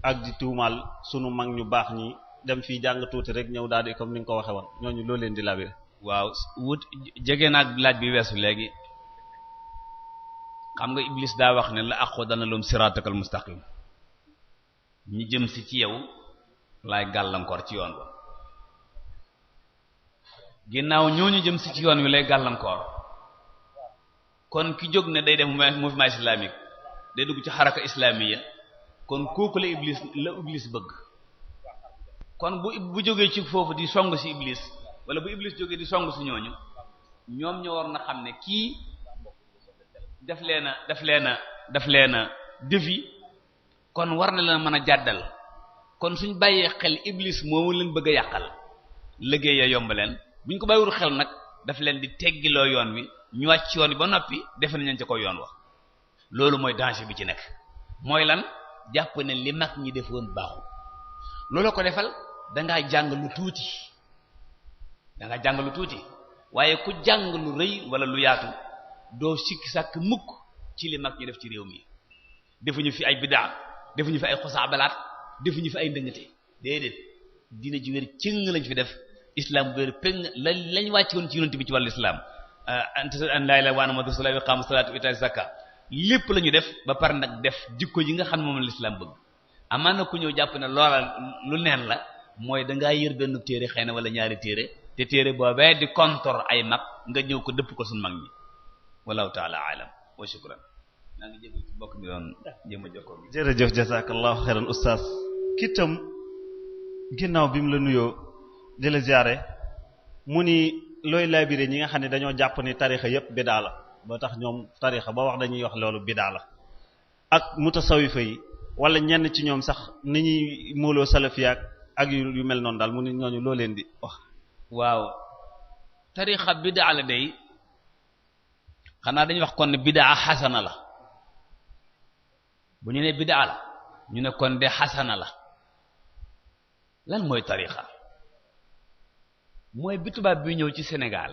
ak di tuumaal sunu mag ñu baax ñi dem fii jàng tuuti rek ñëw daal di comme ni nga ko waxe woon ñooñu loo leen di labiré. waaw jege naag laaj bi weesu léegi xam nga Iblis daa wax ne la aqudanna lahum siratakal mustaqim ñi jëm si ci yow laay gàllankoor ci yoon ba ginnaaw ñooñu jëm si ci yoon wi lay gàllankoor kon ki jóg ne day def mouvement islamique day dugg ci xaraka islamiya kon kooku la Iblis bëgg kon bu jógee ci foofu di song si Iblis wala bu Iblis jógee di song si ñooñu ñoom ñoo war na xam ne kii daf leena défi kon war na leen mën a jàddal kon suñ bàyyee xel Iblis moomu leen bëgg a yàqal liggéey ya yomb leen buñ ko bàyyiwul xel nag daf leen di teggiloo yoon wi ñu wàcc yoon wi ba noppi defe nañ ca ko yoon wax loolu mooy danger bi ci nekk mooy lan jàpp ne li mag ñi defoon baaxul loolu ko defal dangaa jàng lu tuuti waaye ku jàng lu rëy wala lu yaatu doo sikki sàkk mukk ci li mag ñi def ci réew mi defuñu fi ay bidaa defuñu fi ay xosaabalaat defuñu fi ay ndëngate déedéet dina ji wér cëng lañ fi def islam bu wér péng lañ wàcc woon ci yonent bi ci wàllu islam an laa ilaaha wa anna muhammadan rasulullah wa iqaamu salaati wa iitaa'i zakaat lépp la ñu def ba pare nag def jikko yi nga xam ne moom la islam bëgg amaan na ku ñëw jàpp ne loola lu neen la mooy dangaa yër benn téere xëy na wala ñaari téere te téere boobee di kontor ay mag nga ñëw ko dëpp ko suñ mag ñi wallahu taala alam wa shukran naa ngi jégal ci mbokk mi doon jéem a jokkoo bi jërëjëf jazakallahu xeyran oustaz kitam ginnaaw bi mu la nuyoo di la ziyaare mu ni looy laabire ñi nga xam ne dañoo jàpp ni tarixa yépp bidaa la ba tax ñoom tarixa ba wax dañuy wax loolu bidaa la ak mutasawifa yi wala ñenn ci ñoom sax ni ñuy móoloo salafiyaak ak yu mel noonu daal mu ni ñooñu loo leen di wax waaw tarixa bidaa la day xanaa dañuy wax kon ne bidaa xasana la bu ñu ne bidaa la ñu ne kon de xasana la lan mooy tarixa mooy bi tubaab bi ñëw ci Sénégal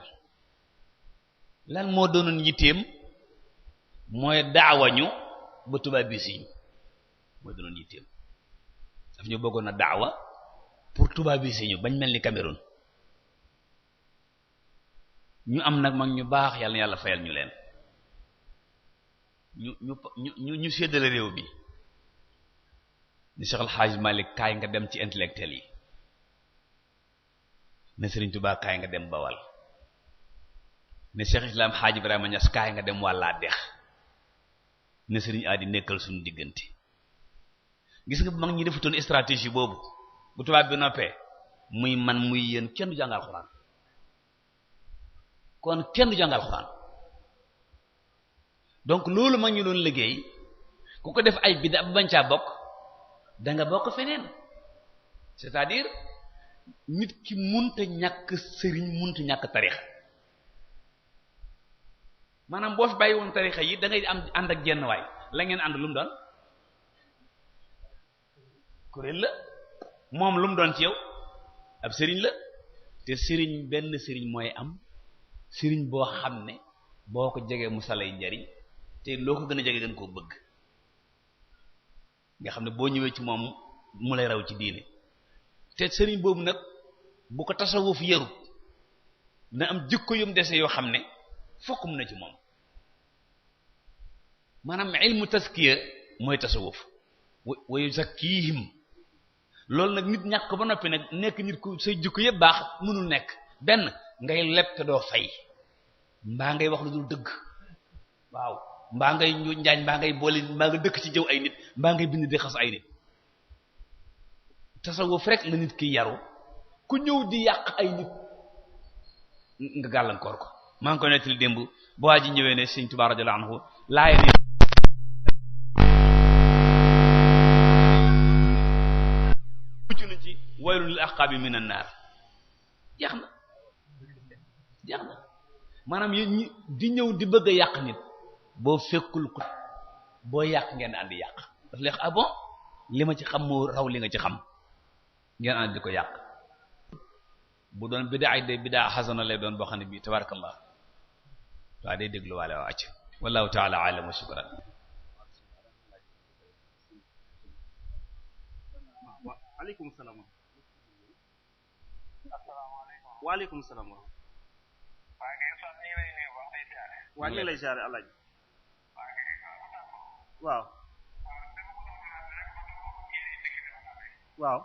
lan moo doonoon yitteem mooy daawañu ba tubaab bi siñ mooy doonoon yitteem daf ñu bëggoon a daawa pour tubaab bi siñu bañ mel ni Cameroun ñu am nag mag ñu baax yàlla na yàlla fayal ñu leen ñu séddale réew bi ni Cheikh Al Hadj Malick kaay nga dem ci intellectuel yi ne Serigne Touba kaay nga dem Bawal ne Cheikh Islam Hadj Ibrahima Niass kaay nga dem wàllaa dex ne Serigne Adi nekkal suñu diggante gis nga mag ñi defutoon stratégie boobu bu tubaab bi noppee muy man muy yéen kenn du jàngal Alxuraan kon kenn du jàngal Alxuraan donc loolu mag ñu doon liggéey ku ko def ay bidda ba bañ caa bokk da nga bokk feneen c'est-à-dire nit ki munta ñàkk sëriñ munta ñàkk tarixa maanaam boo fi bàyyi woon tarixa yi da ngay am ànd ak jenn waay la ngeen ànd lu mu doon kuréel la moom lu mu doon ci yow ab sëriñ la te sëriñ benn sëriñ mooy am sëriñ boo xam ne boo ko jegee mu salay njariñ te loo ko gën a jege gën koo bëgg nga xam ne boo ñëwee ci moom mu lay raw ci diine te sëriñ boobu nag bu ko tasawuf yarut na am jikko yum dese yoo xam ne fokk mu na ci moom maanaam ilmu taskiya mooy tasawuf wa yuzakkihim loolu nag nit ñàkk ba noppi nag nekk nit ku say jikko yëpp baax mënul nekk benn ngay leb te doo fay mbaa ngay wax lu dul dëgg waaw mbaa ngay ñu njaañ mbaa ngay boole mbaa nga dëkk ci jëw ay nit mbaa ngay bind di xas ay nit tasawuf rek la nit ki yaru ku ñëw di yàq ay nit nga gàllankoor ko maa ngi koy nettali démb bu waa ji ñëwee ne Sëriñ Tuubaa radiyallahu anhu laay mucc na ci waylun lil aqaabi minan naar jeex na maanaam yéen ñi di ñëw di bëgg a yàq nit boo fekkul ko boo yàq ngeen ànd yàq daf leex ah bon li ma ci xam moo raw li nga ci xam ngeen ànd di ko yàq bu doon bidaa ay day bidaa xasana lay doon boo xam ne bii tabarakallah waa day déglu waale waa acc wallahu taala alam wa shukran waaleykum salaam waaleykum salaam waa ñu lay jaare Alaaji waaw waaw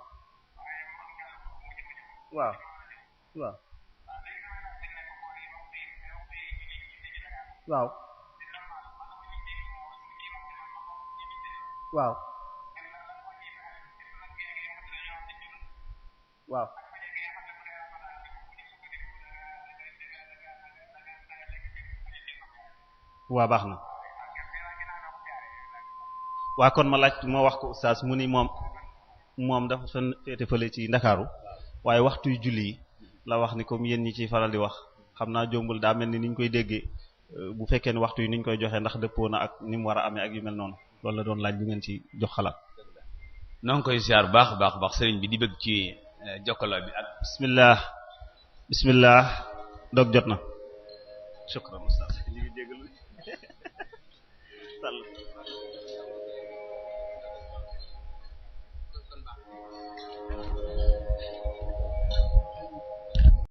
waaw waaw waaw waaw waaw waa baax na waa kon ma laaj ma wax ko oustaz mu ni moom dafa féete fële ci Ndakaaru waaye waxtuy julli yi la wax ni comme yéen ñi ciy faral di wax xam naa jombul daa mel ni niñ koy déggee bu fekkee ne waxtu yi niñ koy joxe ndax dëppoo na ak ni mu war a amee ak yu mel noonu loolu la doon laaj bu ngeen ci jox xalaat. noo ngi koy ziar baax sëriñ bi di bëgg ci jokkaloo bi ak. bismillah dog jot na. shukran oustaz ñu ngi jégalu